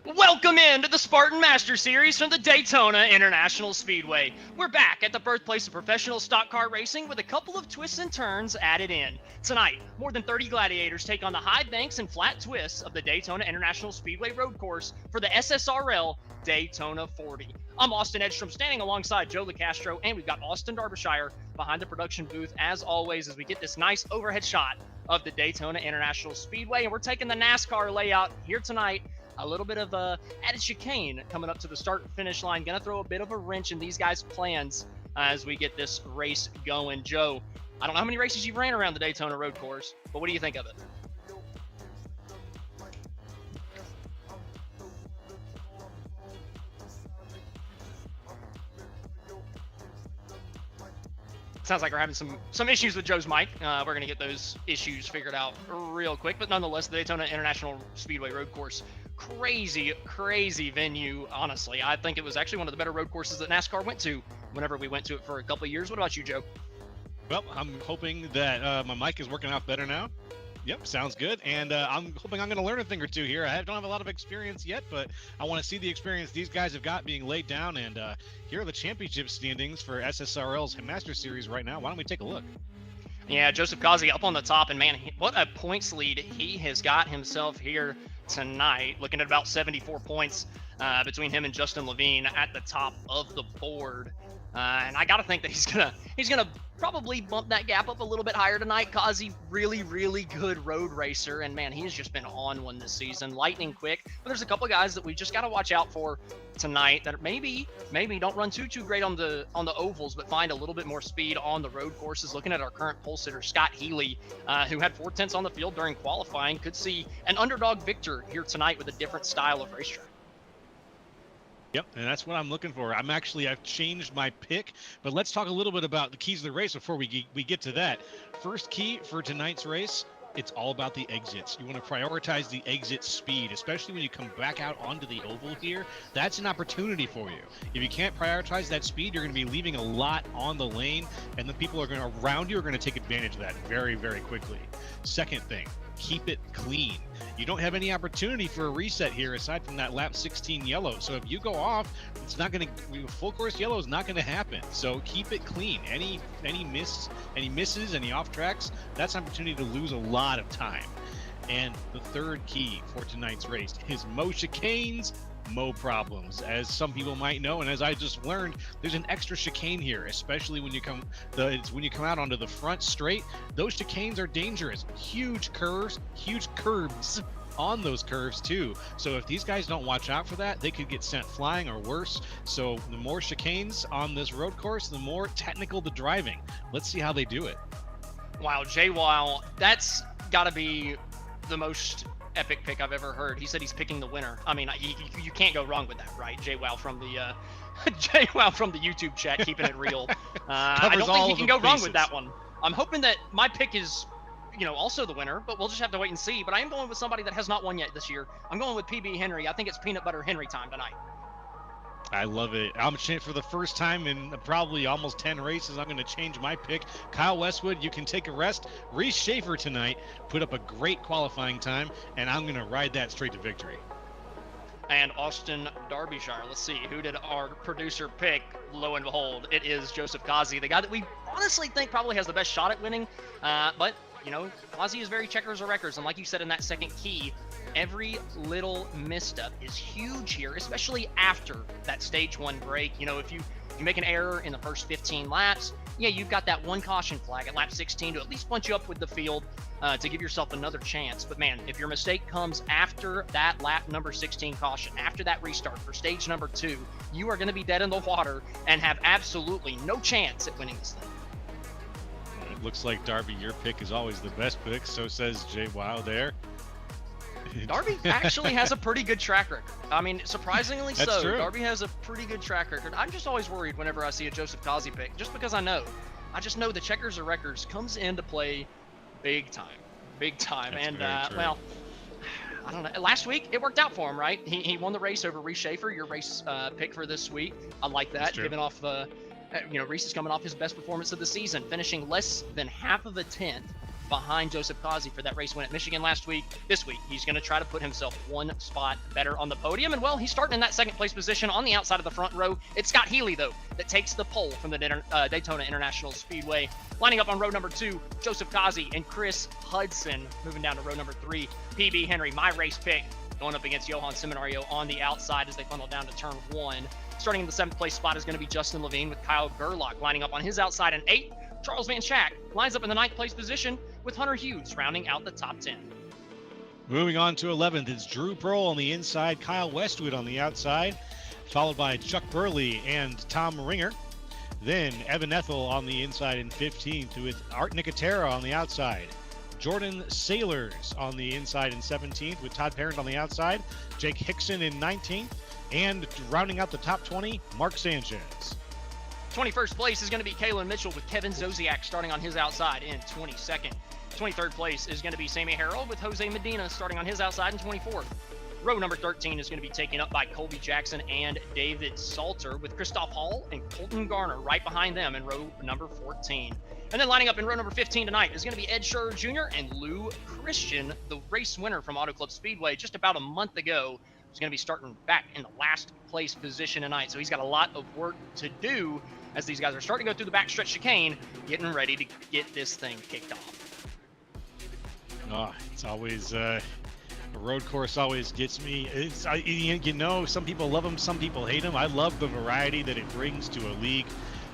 Welcome into the Spartan Master Series from the Daytona International Speedway. We're back at the birthplace of professional stock car racing with a couple of twists and turns added in. Tonight, more than 30 gladiators take on the high banks and flat twists of the Daytona International Speedway road course for the SSRL Daytona 40. I'm Austin Edstrom, standing alongside Joe LaCastro, and we've got Austin Derbyshire behind the production booth as always as we get this nice overhead shot of the Daytona International Speedway. And we're taking the NASCAR layout here tonight. A little bit of a added chicane coming up to the start and finish line. Going to throw a bit of a wrench in these guys' plans as we get this race going. Joe, I don't know how many races you've ran around the Daytona road course, but what do you think of it? Sounds like we're having some issues with Joe's mic. We're going to get those issues figured out real quick. But nonetheless, the Daytona International Speedway road course, crazy venue, honestly. I think it was actually one of the better road courses that NASCAR went to whenever we went to it for a couple of years. What about you, Joe? Well, I'm hoping that my mic is working out better now. Yep, sounds good. And I'm hoping I'm going to learn a thing or two here. I don't have a lot of experience yet, but I want to see the experience these guys have got being laid down. And here are the championship standings for SSRL's Master Series right now. Why don't we take a look? Yeah, Joseph Kazi up on the top, and man, what a points lead he has got himself here tonight. Looking at about 74 points between him and Justin Levine at the top of the board. And I got to think that he's gonna probably bump that gap up a little bit higher tonight. Kazi, really good road racer, and man, he has just been on one this season, lightning quick. But there's a couple of guys that we just got to watch out for tonight that maybe don't run too great on the ovals, but find a little bit more speed on the road courses. Looking at our current pole sitter, Scott Healy, who had 4/10 on the field during qualifying, could see an underdog victor here tonight with a different style of racetrack. Yep, and that's what I'm looking for. I've changed my pick, but let's talk a little bit about the keys to the race before we get to that. First key for tonight's race, it's all about the exits. You want to prioritize the exit speed, especially when you come back out onto the oval here. That's an opportunity for you. If you can't prioritize that speed, you're going to be leaving a lot on the lane, and the people around you are going to take advantage of that very quickly. Second thing, keep it clean. You don't have any opportunity for a reset here aside from that lap 16 yellow. So if you go off, it's not going to, full course yellow is not going to happen. So keep it clean. Any misses, any off tracks, that's an opportunity to lose a lot of time. And the third key for tonight's race is mo chicanes, mo problems. As some people might know, and as I just learned, there's an extra chicane here, especially when you come out onto the front straight. Those chicanes are dangerous. Huge curves, huge curbs on those curves too. So if these guys don't watch out for that, they could get sent flying or worse. So the more chicanes on this road course, the more technical the driving. Let's see how they do it. Wow, Jay Weil, that's got to be the most epic pick I've ever heard. He said he's picking the winner. I mean, you can't go wrong with that, right? Jay Wow from the YouTube chat, keeping it real. I don't think you can go wrong with that one. I'm hoping that my pick is, also the winner, but we'll just have to wait and see. But I am going with somebody that has not won yet this year. I'm going with PB Henry. I think it's Peanut Butter Henry time tonight. I love it. I'm for the first time in probably almost 10 races, I'm going to change my pick. Kyle Westwood, you can take a rest. Reese Schaefer tonight put up a great qualifying time, and I'm going to ride that straight to victory. And Austin Derbyshire. Let's see, who did our producer pick? Lo and behold, it is Joseph Kazi, the guy that we honestly think probably has the best shot at winning. But Kazi is very checkers of records, and like you said in that second key, every little misstep is huge here, especially after that stage one break. If you make an error in the first 15 laps, yeah, you've got that one caution flag at lap 16 to at least punch you up with the field to give yourself another chance. But man, if your mistake comes after that lap number 16 caution, after that restart for stage number 2, you are going to be dead in the water and have absolutely no chance at winning this thing. It looks like, Darby, your pick is always the best pick. So says Jay Wow there. Darby actually has a pretty good track record. I mean, surprisingly so. True. Darby has a pretty good track record. I'm just always worried whenever I see a Joseph Kazi pick, just because I just know the checkers of records comes into play big time. And well, I don't know. Last week it worked out for him, right? He won the race over Reese Schaefer, your race pick for this week. I like that. Giving off Reese is coming off his best performance of the season, finishing less than half of a tenth behind Joseph Kazi for that race win at Michigan last week. This week, he's going to try to put himself one spot better on the podium. And, well, he's starting in that second place position on the outside of the front row. It's Scott Healy, though, that takes the pole from the Daytona International Speedway. Lining up on row number 2, Joseph Kazi and Chris Hudson. Moving down to row number 3, PB Henry, my race pick, going up against Johan Seminario on the outside as they funnel down to turn 1. Starting in the 7th place spot is going to be Justin Levine with Kyle Gerlach lining up on his outside. And 8, Charles Van Schack lines up in the 9th place position with Hunter Hughes rounding out the top 10. Moving on to 11th, it's Drew Pearl on the inside, Kyle Westwood on the outside, followed by Chuck Burley and Tom Ringer. Then Evan Ethel on the inside in 15th with Art Nicotera on the outside. Jordan Sailors on the inside in 17th with Todd Parent on the outside. Jake Hickson in 19th. And rounding out the top 20, Mark Sanchez. 21st place is going to be Kalen Mitchell with Kevin Zosiak starting on his outside in 22nd. 23rd place is going to be Sammy Harrell with Jose Medina starting on his outside in 24th. Row number 13 is going to be taken up by Colby Jackson and David Salter with Christoph Hall and Colton Garner right behind them in row number 14. And then lining up in row number 15 tonight is going to be Ed Scherer Jr. and Lou Christian, the race winner from Auto Club Speedway just about a month ago. He's going to be starting back in the last place position tonight. So he's got a lot of work to do as these guys are starting to go through the backstretch chicane, getting ready to get this thing kicked off. Oh, it's always a road course always gets me. Some people love them, some people hate them. I love the variety that it brings to a league.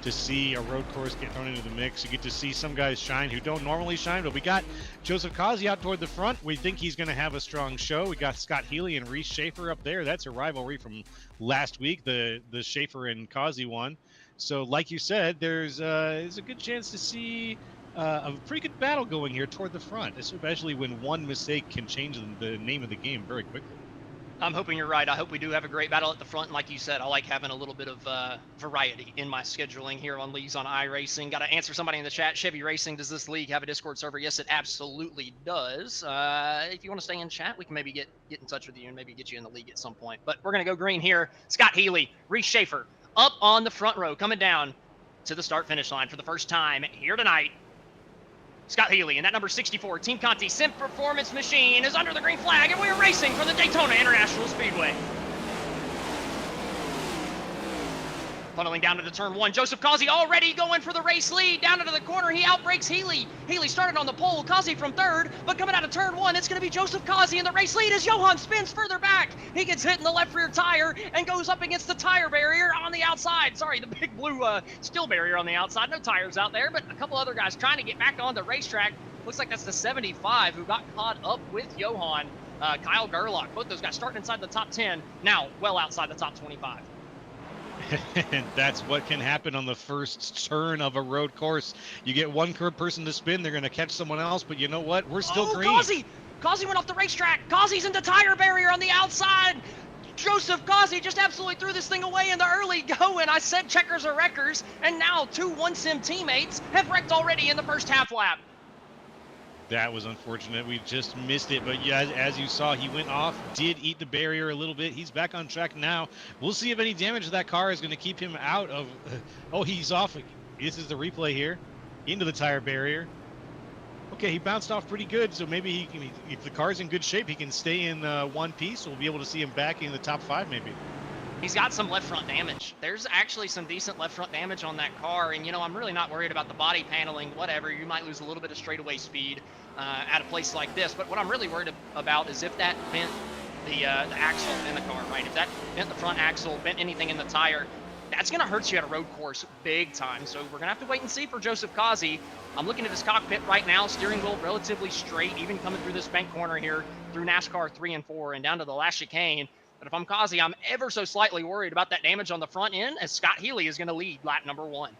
To see a road course get thrown into the mix, you get to see some guys shine who don't normally shine. But we got Joseph Kazi out toward the front. We think he's going to have a strong show. We got Scott Healy and Reese Schaefer up there. That's a rivalry from last week, the Schaefer and Kazi one. So, like you said, there's a good chance to see a pretty good battle going here toward the front, especially when one mistake can change the name of the game very quickly. I'm hoping you're right. I hope we do have a great battle at the front. And like you said, I like having a little bit of variety in my scheduling here on Leagues on iRacing. Got to answer somebody in the chat. Chevy Racing, does this league have a Discord server? Yes, it absolutely does. If you want to stay in chat, we can maybe get in touch with you and maybe get you in the league at some point. But we're going to go green here. Scott Healy, Reese Schaefer, up on the front row, coming down to the start-finish line for the first time here tonight. Scott Healy and that number 64 Team Conti Sim Performance Machine is under the green flag, and we are racing from the Daytona International Speedway. Funneling down to the turn 1, Joseph Kazi already going for the race lead. Down into the corner, he outbreaks Healy. Healy started on the pole, Kazi from 3rd, but coming out of turn 1, it's going to be Joseph Kazi in the race lead as Johan spins further back. He gets hit in the left rear tire and goes up against the tire barrier on the outside. Sorry, the big blue steel barrier on the outside. No tires out there, but a couple other guys trying to get back on the racetrack. Looks like that's the 75 who got caught up with Johan. Kyle Gerlach, both those guys starting inside the top 10, now well outside the top 25. And that's what can happen on the first turn of a road course. You get one person to spin, they're going to catch someone else, but you know what? We're still green. Kazi went off the racetrack. Kazi's in the tire barrier on the outside. Joseph Kazi just absolutely threw this thing away in the early go, and I said checkers are wreckers, and now 2 1-sim teammates have wrecked already in the first half lap. That was unfortunate. We just missed it. But yeah, as you saw, he went off, did eat the barrier a little bit. He's back on track now. We'll see if any damage to that car is going to keep him out of... Oh, he's off. This is the replay here. Into the tire barrier. Okay, he bounced off pretty good. So maybe he can, if the car's in good shape, he can stay in one piece. We'll be able to see him back in the top 5 maybe. He's got some left front damage. There's actually some decent left front damage on that car. And, you know, I'm really not worried about the body paneling, whatever. You might lose a little bit of straightaway speed at a place like this. But what I'm really worried about is if that bent the axle in the car, right? If that bent the front axle, bent anything in the tire, that's going to hurt you at a road course big time. So we're going to have to wait and see for Joseph Kazi. I'm looking at his cockpit right now. Steering wheel relatively straight, even coming through this bank corner here through NASCAR 3 and 4 and down to the last chicane. But if I'm Kazi, I'm ever so slightly worried about that damage on the front end as Scott Healy is going to lead lap number 1.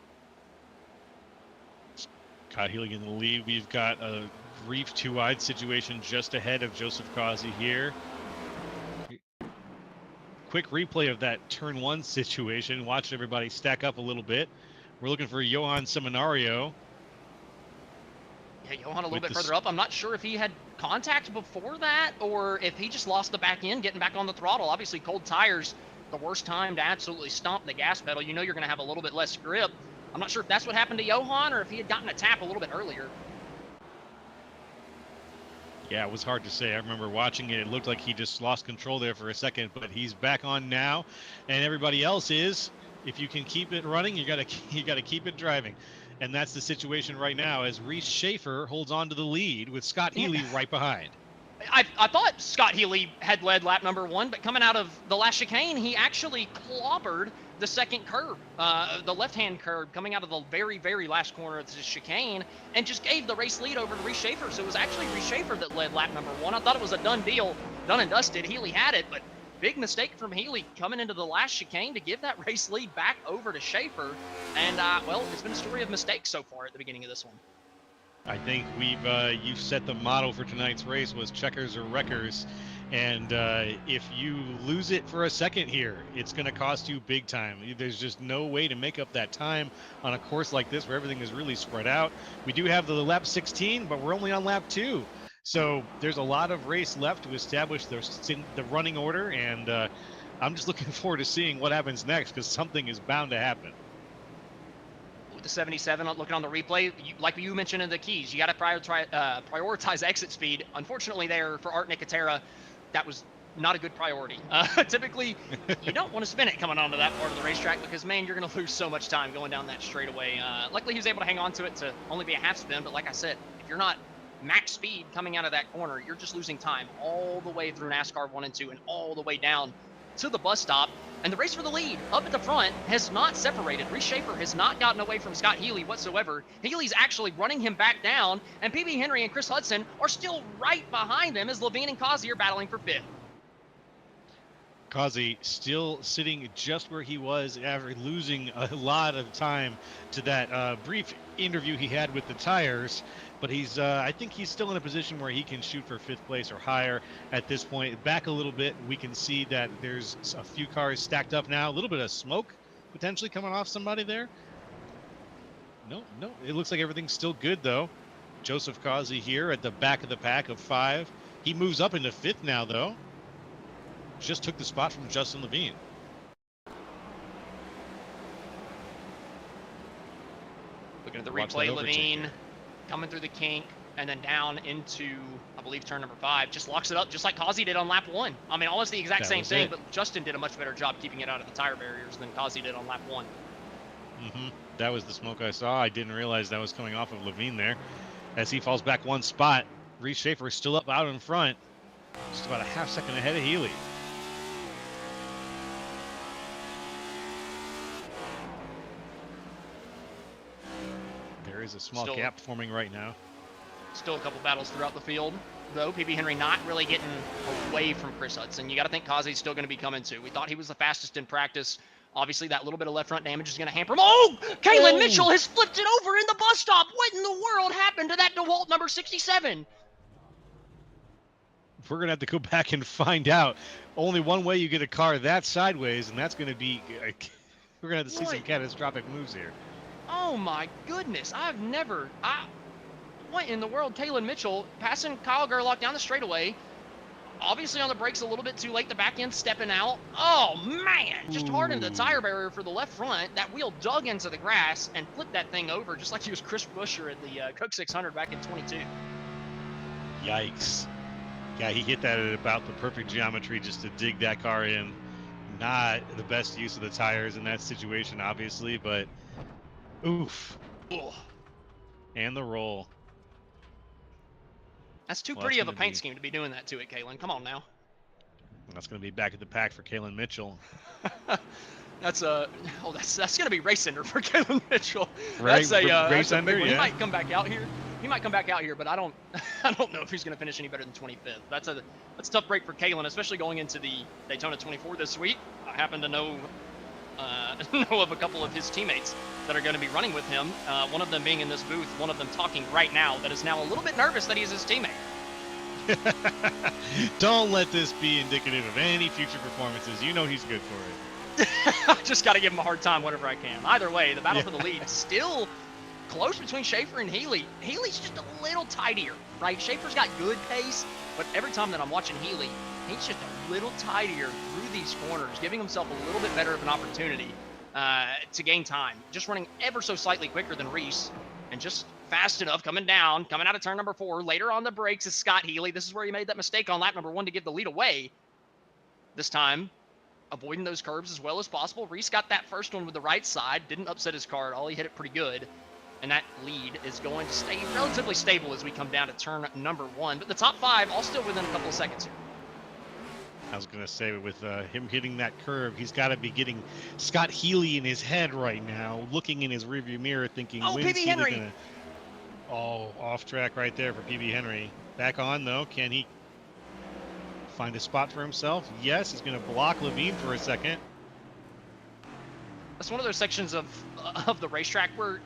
Scott Healy in the lead. We've got a brief 2-wide situation just ahead of Joseph Kazi here. Quick replay of that turn 1 situation. Watch everybody stack up a little bit. We're looking for Johan Seminario. Yeah, Johan a little bit further up. I'm not sure if he had contact before that or if he just lost the back end getting back on the throttle. Obviously, cold tires, the worst time to absolutely stomp the gas pedal. You know you're going to have a little bit less grip. I'm not sure if that's what happened to Johan or if he had gotten a tap a little bit earlier. Yeah, it was hard to say. I remember watching it. It looked like he just lost control there for a second, but he's back on now, and everybody else is. If you can keep it running, you gotta keep it driving, and that's the situation right now as Reese Schaefer holds on to the lead with Scott Healy right behind. I thought Scott Healy had led lap number 1, but coming out of the last chicane, he actually clobbered the second curb, the left-hand curb, coming out of the very, very last corner of the chicane, and just gave the race lead over to Reese Schaefer. So it was actually Reese Schaefer that led lap number 1. I thought it was a done deal, done and dusted. Healy had it, but big mistake from Healy coming into the last chicane to give that race lead back over to Schaefer. And, well, it's been a story of mistakes so far at the beginning of this one. I think you set the motto for tonight's race was checkers or wreckers, and if you lose it for a second here, it's going to cost you big time. There's just no way to make up that time on a course like this where everything is really spread out. We do have the lap 16, but we're only on lap 2, so there's a lot of race left to establish the running order, and I'm just looking forward to seeing what happens next, because something is bound to happen. The 77, looking on the replay, like you mentioned in the keys, you got to prioritize exit speed. Unfortunately, there for Art Nicotera, that was not a good priority. Typically, you don't want to spin it coming onto that part of the racetrack because, man, you're going to lose so much time going down that straightaway. Luckily, he was able to hang on to it to only be a half spin, but like I said, if you're not max speed coming out of that corner, you're just losing time all the way through NASCAR 1 and 2 and all the way down to the bus stop. And the race for the lead up at the front has not separated. Reese Schaefer has not gotten away from Scott Healy whatsoever. Healy's actually running him back down, and PB Henry and Chris Hudson are still right behind them as Levine and Causey are battling for 5th. Causey still sitting just where he was, after losing a lot of time to that brief interview he had with the tires. But I think he's still in a position where he can shoot for 5th place or higher at this point. Back a little bit, we can see that there's a few cars stacked up now. A little bit of smoke potentially coming off somebody there. No, it looks like everything's still good though. Joseph Causey here at the back of the pack of 5. He moves up into 5th now though. Just took the spot from Justin Levine. Looking at the replay, Levine coming through the kink and then down into, I believe, turn number 5. Just locks it up just like Causey did on lap 1. I mean, almost the exact same thing, but Justin did a much better job keeping it out of the tire barriers than Causey did on lap 1. That was the smoke I saw. I didn't realize that was coming off of Levine there. As he falls back 1 spot, Reese Schaefer is still up out in front, just about a half second ahead of Healy. There is a small gap forming right now. Still a couple battles throughout the field, though. PB Henry not really getting away from Chris Hudson. You got to think Causey's still going to be coming too. We thought he was the fastest in practice. Obviously, that little bit of left front damage is going to hamper him. Oh! Kalen Mitchell has flipped it over in the bus stop. What in the world happened to that DeWalt number 67? We're going to have to go back and find out. Only one way you get a car that sideways, and that's going to be... we're going to have to see some catastrophic moves here. Oh my goodness, what in the world? Kalen Mitchell passing Kyle Gerlach down the straightaway, obviously on the brakes a little bit too late, the back end stepping out. Oh man, just hardened the tire barrier for the left front. That wheel dug into the grass and flipped that thing over just like he was Chris Buescher at the Cook 600 back in 22. Yikes. Yeah, he hit that at about the perfect geometry just to dig that car in. Not the best use of the tires in that situation, obviously, but oof. Ugh. And the roll. That's too pretty of a paint scheme to be doing that to it, Kalen. Come on now. That's going to be back at the pack for Kalen Mitchell. That's going to be race ender for Kalen Mitchell. Right, race ender, yeah. He might come back out here. But I don't know if he's going to finish any better than 25th. That's a tough break for Kalen, especially going into the Daytona 24 this week. I happen to know of a couple of his teammates that are going to be running with him. One of them being in this booth, one of them talking right now, that is now a little bit nervous that he's his teammate. Don't let this be indicative of any future performances. You know he's good for it. I just got to give him a hard time whenever I can. Either way, the battle for the lead still close between Schaefer and Healy. Healy's just a little tidier, right? Schaefer's got good pace, but every time that I'm watching Healy, he's just a little tidier through these corners, giving himself a little bit better of an opportunity to gain time. Just running ever so slightly quicker than Reese, and just fast enough, coming down, coming out of turn number 4. Later on the brakes is Scott Healy. This is where he made that mistake on lap number 1 to give the lead away. This time, avoiding those curbs as well as possible. Reese got that first one with the right side. Didn't upset his car at all. He hit it pretty good. And that lead is going to stay relatively stable as we come down to turn number 1. But the top 5 all still within a couple of seconds here. I was going to say, with him hitting that curve, he's got to be getting Scott Healy in his head right now, looking in his rearview mirror, thinking, oh, when's PB Henry. Gonna... Oh, off track right there for PB Henry. Back on, though. Can he find a spot for himself? Yes, he's going to block Levine for a second. That's one of those sections of the racetrack where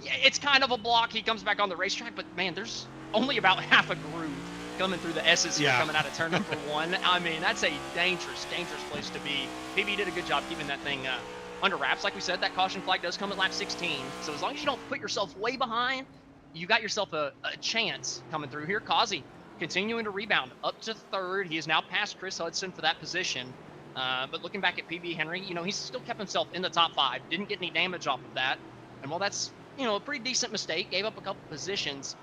it's kind of a block. He comes back on the racetrack, but, man, there's only about half a groove coming through the S's here, coming out of turn number 1. I mean, that's a dangerous place to be. PB did a good job keeping that thing under wraps. Like we said, that caution flag does come at lap 16. So as long as you don't put yourself way behind, you got yourself a chance coming through here. Kazi continuing to rebound up to 3rd. He is now past Chris Hudson for that position. But looking back at PB Henry, he's still kept himself in the top 5. Didn't get any damage off of that. And while that's, a pretty decent mistake, gave up a couple positions,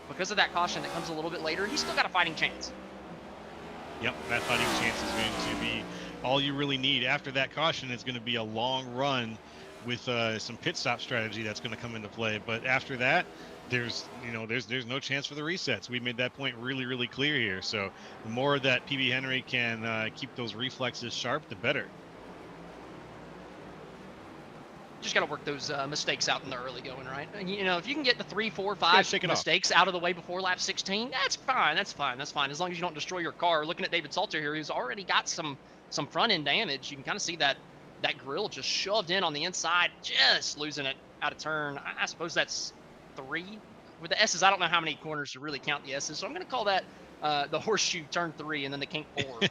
because of that caution that comes a little bit later, he's still got a fighting chance. Yep, that fighting chance is going to be all you really need. After that caution, it's going to be a long run with some pit stop strategy that's going to come into play. But after that, there's no chance for the resets. We made that point really, really clear here. So the more that PB Henry can keep those reflexes sharp, the better. Just got to work those mistakes out in the early going, right? If you can get the 3, 4, 5 mistakes out of the way before lap 16, that's fine. That's fine. As long as you don't destroy your car. Looking at David Salter here, who's already got some front end damage. You can kind of see that grill just shoved in on the inside, just losing it out of turn. I suppose that's 3. With the S's, I don't know how many corners to really count the S's, so I'm going to call that the horseshoe turn 3 and then the kink 4.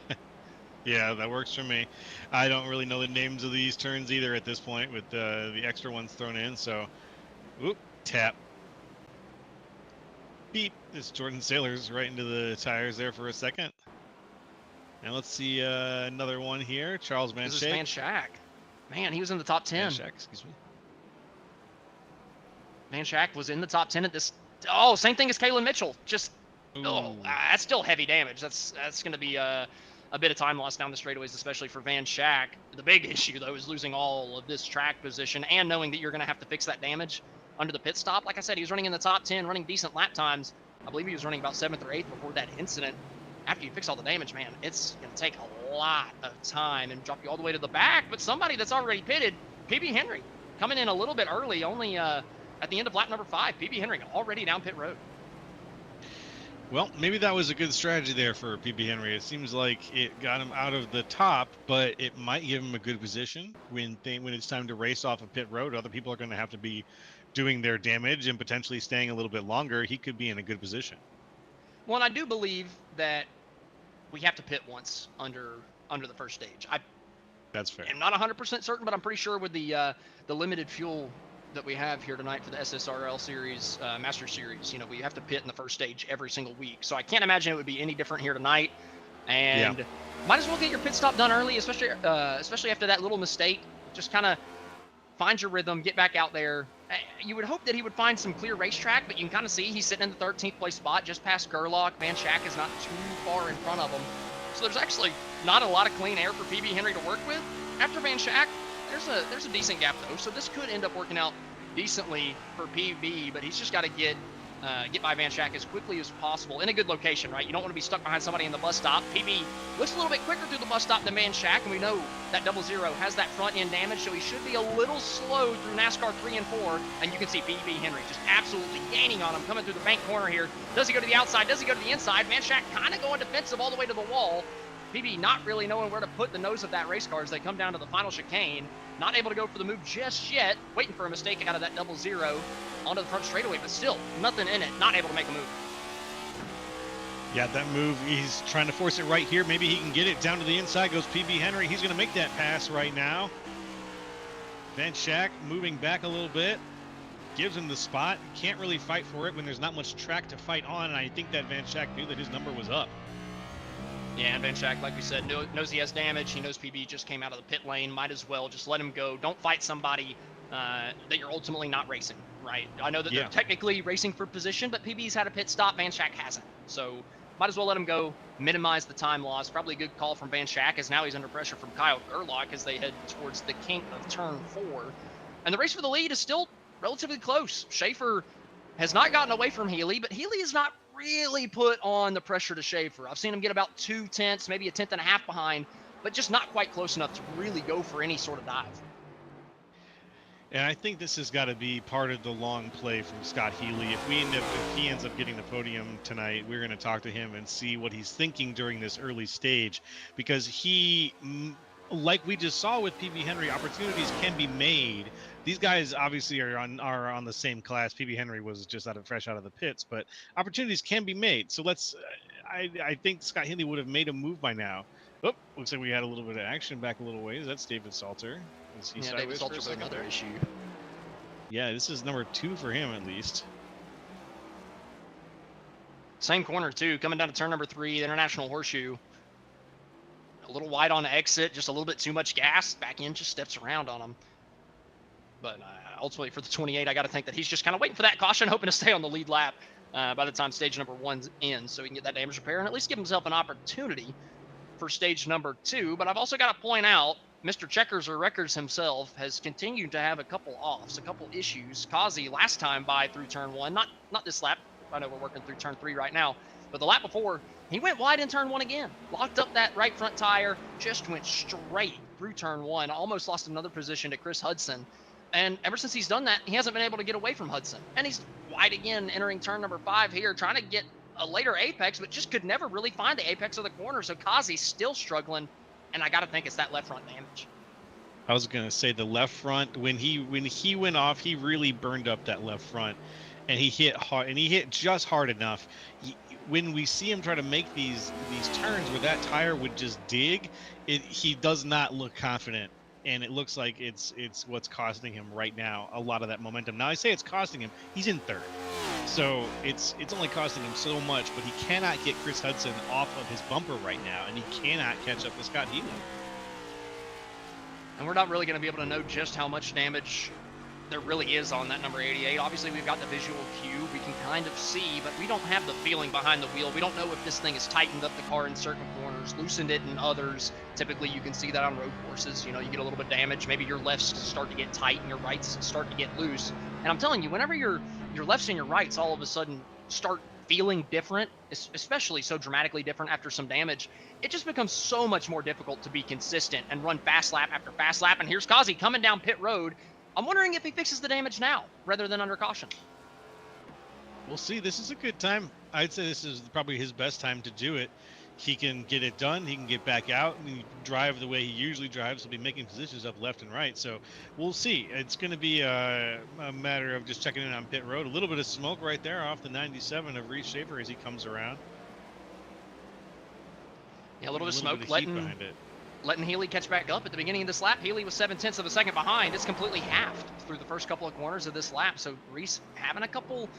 Yeah, that works for me. I don't really know the names of these turns either at this point with the extra ones thrown in. So, whoop, tap. Beep. This Jordan Sailor's right into the tires there for a second. And let's see another one here. Charles Van Schaik. This is Van Schaik. Man, he was in the top 10. Van Schaik, excuse me. Van Schaik was in the top 10 at this. Oh, same thing as Kalen Mitchell. Just, that's still heavy damage. That's going to be a bit of time lost down the straightaways, especially for Van Schaik. The big issue, though, is losing all of this track position and knowing that you're going to have to fix that damage under the pit stop. Like I said, he was running in the top 10, running decent lap times. I believe he was running about 7th or 8th before that incident. After you fix all the damage, man, it's going to take a lot of time and drop you all the way to the back. But somebody that's already pitted, PB Henry, coming in a little bit early, only at the end of lap number 5. PB Henry already down pit road. Well, maybe that was a good strategy there for PB Henry. It seems like it got him out of the top, but it might give him a good position when it's time to race off a pit road. Other people are going to have to be doing their damage and potentially staying a little bit longer. He could be in a good position. Well, and I do believe that we have to pit once under the first stage. That's fair. I'm not 100% certain, but I'm pretty sure with the limited fuel that we have here tonight for the SSRL series, Master Series, we have to pit in the first stage every single week. So I can't imagine it would be any different here tonight. And might as well get your pit stop done early, especially after that little mistake. Just kind of find your rhythm, get back out there. You would hope that he would find some clear racetrack, but you can kind of see he's sitting in the 13th place spot, just past Gerlach. Van Schaik is not too far in front of him. So there's actually not a lot of clean air for PB Henry to work with. After Van Schaik, there's a decent gap though, so this could end up working out decently for PB, but he's just got to get by Van Schaik as quickly as possible in a good location, right? You don't want to be stuck behind somebody in the bus stop. PB looks a little bit quicker through the bus stop than Van Schaik, and we know that 00 has that front end damage, so he should be a little slow through NASCAR 3 and 4, and you can see PB Henry just absolutely gaining on him, coming through the bank corner here. Does he go to the outside? Does he go to the inside? Van Schaik kind of going defensive all the way to the wall. PB not really knowing where to put the nose of that race car as they come down to the final chicane. Not able to go for the move just yet. Waiting for a mistake out of that 00 onto the front straightaway, but still nothing in it. Not able to make a move. Yeah, that move, he's trying to force it right here. Maybe he can get it down to the inside. Goes PB Henry. He's going to make that pass right now. Van Schaik moving back a little bit. Gives him the spot. Can't really fight for it when there's not much track to fight on, and I think that Van Schaik knew that his number was up. Yeah, and Van Schaik, like we said, knows he has damage. He knows PB just came out of the pit lane. Might as well just let him go. Don't fight somebody that you're ultimately not racing. right? I know that Yeah. they're technically racing for position, but PB's had a pit stop. Van Schack hasn't. So might as well let him go, minimize the time loss. Probably a good call from Van Schack, as now he's under pressure from Kyle Gerlach as they head towards the kink of turn 4. And the race for the lead is still relatively close. Schaefer has not gotten away from Healy, but Healy has not really put on the pressure to Schaefer. I've seen him get about 2/10, maybe a tenth and a half behind, but just not quite close enough to really go for any sort of dive. And I think this has got to be part of the long play from Scott Healy. If he ends up getting the podium tonight, we're going to talk to him and see what he's thinking during this early stage, because like we just saw with PB Henry, opportunities can be made. These guys obviously are on the same class. PB Henry was just fresh out of the pits, but opportunities can be made. So I think Scott Healy would have made a move by now. Oh, looks like we had a little bit of action back a little ways. That's David Salter. Yeah, David Salter with another issue. Yeah, this is number 2 for him at least. Same corner too, coming down to turn number 3, the International Horseshoe. A little wide on the exit, just a little bit too much gas. Back in just steps around on him. But ultimately for the 28, I got to think that he's just kind of waiting for that caution, hoping to stay on the lead lap by the time stage number 1's in, so he can get that damage repair and at least give himself an opportunity for stage number 2. But I've also got to point out, Mr. Checkers or Records himself has continued to have a couple offs, a couple issues. Kazi last time by through turn 1, not this lap. I know we're working through turn 3 right now, but the lap before, he went wide in turn 1 again. Locked up that right front tire, just went straight through turn 1. Almost lost another position to Chris Hudson. And ever since he's done that, he hasn't been able to get away from Hudson. And he's wide again entering turn number 5 here, trying to get a later apex, but just could never really find the apex of the corner. So Kazi's still struggling. And I got to think it's that left front damage. I was going to say the left front, when he went off, he really burned up that left front, and he hit hard, and he hit just hard enough. When we see him try to make these turns where that tire would just dig, he does not look confident, and it looks like it's what's costing him right now a lot of that momentum. Now I say it's costing him, he's in 3rd. So it's only costing him so much, but he cannot get Chris Hudson off of his bumper right now, and he cannot catch up with Scott Healy. And we're not really going to be able to know just how much damage there really is on that number 88. Obviously, we've got the visual cue. We can kind of see, but we don't have the feeling behind the wheel. We don't know if this thing has tightened up the car in certain corners, loosened it in others. Typically, you can see that on road courses. You know, you get a little bit of damage. Maybe your lefts start to get tight and your rights start to get loose. And I'm telling you, whenever your lefts and your rights all of a sudden start feeling different, especially so dramatically different after some damage, it just becomes so much more difficult to be consistent and run fast lap after fast lap. And here's Kazi coming down pit road. I'm wondering if he fixes the damage now rather than under caution. We'll see. This is a good time. I'd say this is probably his best time to do it. He can get it done. He can get back out and drive the way he usually drives. He'll be making positions up left and right. So we'll see. It's going to be a matter of just checking in on pit road. A little bit of smoke right there off the 97 of Reese Schaefer as he comes around. Yeah, a little bit of smoke letting Healy catch back up. At the beginning of this lap, Healy was 0.7 of a second behind. It's completely halved through the first couple of corners of this lap. So Reese having a couple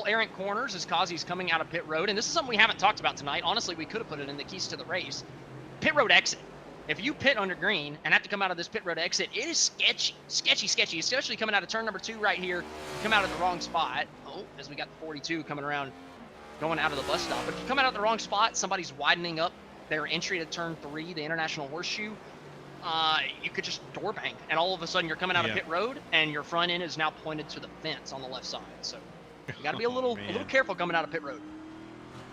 errant corners as Kazi's coming out of pit road. And this is something we haven't talked about tonight. Honestly, we could have put it in the keys to the race. Pit road exit. If you pit under green and have to come out of this pit road exit, it is sketchy, especially coming out of turn number 2 right here. You come out of the wrong spot. Oh, as we got the 42 coming around, going out of the bus stop. But if you come out of the wrong spot, somebody's widening up their entry to turn 3, the International Horseshoe, you could just door bank, and all of a sudden you're coming out of pit road, and your front end is now pointed to the fence on the left side. So you got to be a little careful coming out of pit road.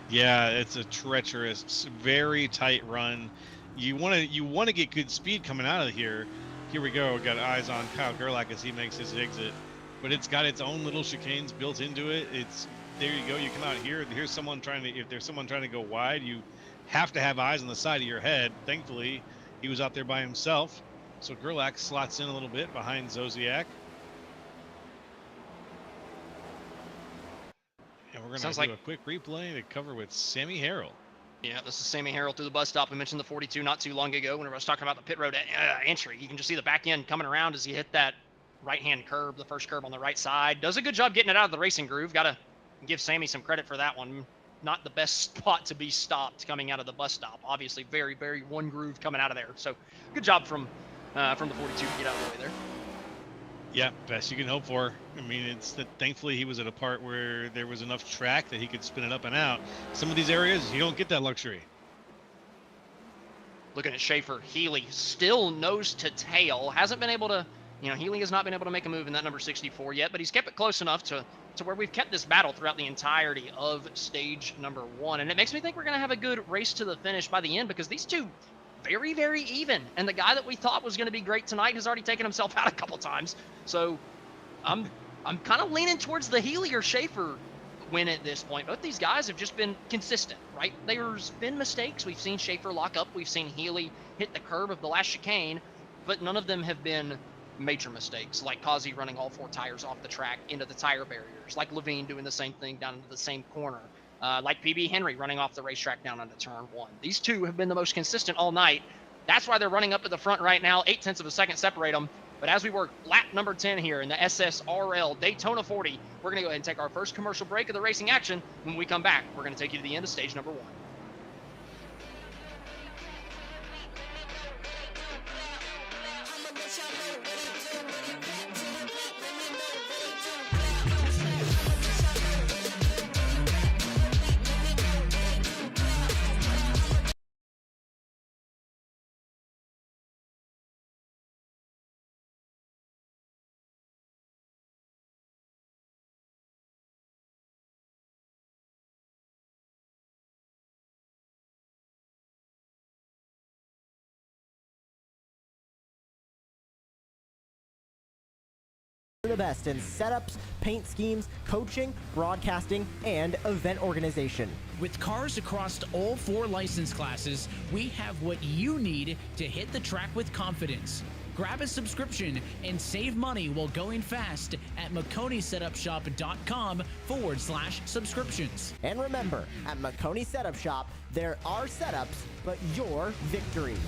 Yeah, it's a treacherous, very tight run. You want to get good speed coming out of here. Here we go. Got eyes on Kyle Gerlach as he makes his exit, but it's got its own little chicanes built into it. It's there you go. You come out here. Here's someone if there's someone trying to go wide, you have to have eyes on the side of your head. Thankfully, he was out there by himself. So Gerlach slots in a little bit behind Zosiak. And we're going to do a quick replay to cover with Sammy Harrell. Yeah, this is Sammy Harrell through the bus stop. We mentioned the 42 not too long ago whenever I was talking about the pit road entry. You can just see the back end coming around as he hit that right-hand curb, the first curb on the right side. Does a good job getting it out of the racing groove. Got to give Sammy some credit for that one. Not the best spot to be stopped coming out of the bus stop. Obviously, very, very one groove coming out of there. So good job from the 42 to get out of the way there. Yeah, best you can hope for. I mean, it's that thankfully he was at a part where there was enough track that he could spin it up and out. Some of these areas, you don't get that luxury. Looking at Schaefer, Healy still nose to tail. Hasn't been able to, Healy has not been able to make a move in that number 64 yet, but he's kept it close enough to where we've kept this battle throughout the entirety of stage number 1. And it makes me think we're going to have a good race to the finish by the end, because these two very, very even. And the guy that we thought was going to be great tonight has already taken himself out a couple times. So I'm kind of leaning towards the Healy or Schaefer win at this point. Both these guys have just been consistent, right? There's been mistakes. We've seen Schaefer lock up. We've seen Healy hit the curb of the last chicane, but none of them have been major mistakes, like Kazi running all 4 tires off the track into the tire barriers, like Levine doing the same thing down into the same corner, like PB Henry running off the racetrack down onto turn 1. These two have been the most consistent all night. That's why they're running up at the front right now. 0.8 of a second separate them. But as we work lap number 10 here in the SSRL Daytona 40, we're going to go ahead and take our first commercial break of the racing action. When we come back, we're going to take you to the end of stage number 1. The best in setups, paint schemes, coaching, broadcasting, and event organization. With cars across all 4 license classes, we have what you need to hit the track with confidence. Grab a subscription and save money while going fast at McConeySetupShop.com/subscriptions. And remember, at McConey Setup Shop, there are setups, but your victories.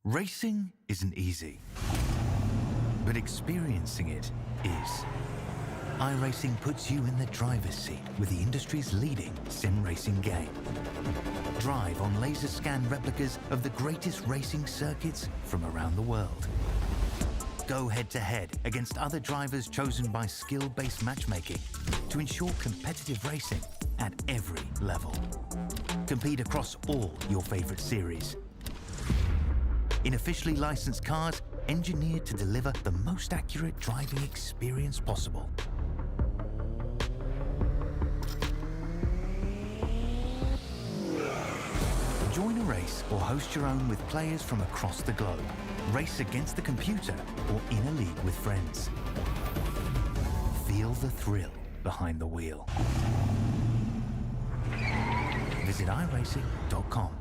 Racing isn't easy, but experiencing it is. iRacing puts you in the driver's seat with the industry's leading sim racing game. Drive on laser scan replicas of the greatest racing circuits from around the world. Go head-to-head against other drivers chosen by skill-based matchmaking to ensure competitive racing at every level. Compete across all your favorite series. In officially licensed cars, engineered to deliver the most accurate driving experience possible. Join a race or host your own with players from across the globe. Race against the computer or in a league with friends. Feel the thrill behind the wheel. Visit iRacing.com.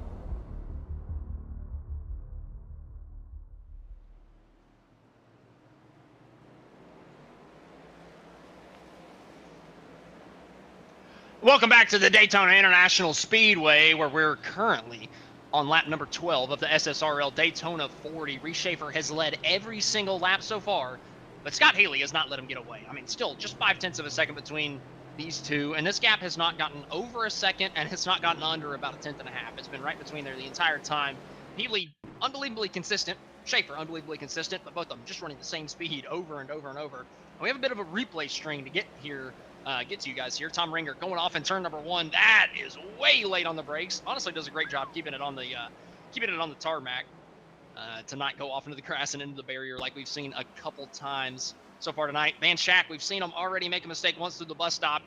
Welcome back to the Daytona International Speedway, where we're currently on lap number 12 of the SSRL Daytona 40. Reese Schaefer has led every single lap so far, but Scott Healy has not let him get away. I mean, still just 0.5 of a second between these two, and this gap has not gotten over a second, and it's not gotten under about 1.5 tenths. It's been right between there the entire time. Healy, unbelievably consistent. Schaefer, unbelievably consistent, but both of them just running the same speed over and over and over. And we have a bit of a replay string to get here. Get to you guys here. Tom Ringer going off in turn number 1. That is way late on the brakes. Honestly, does a great job keeping it on the tarmac to not go off into the grass and into the barrier like we've seen a couple times so far tonight. Van Schack, we've seen him already make a mistake once through the bus stop.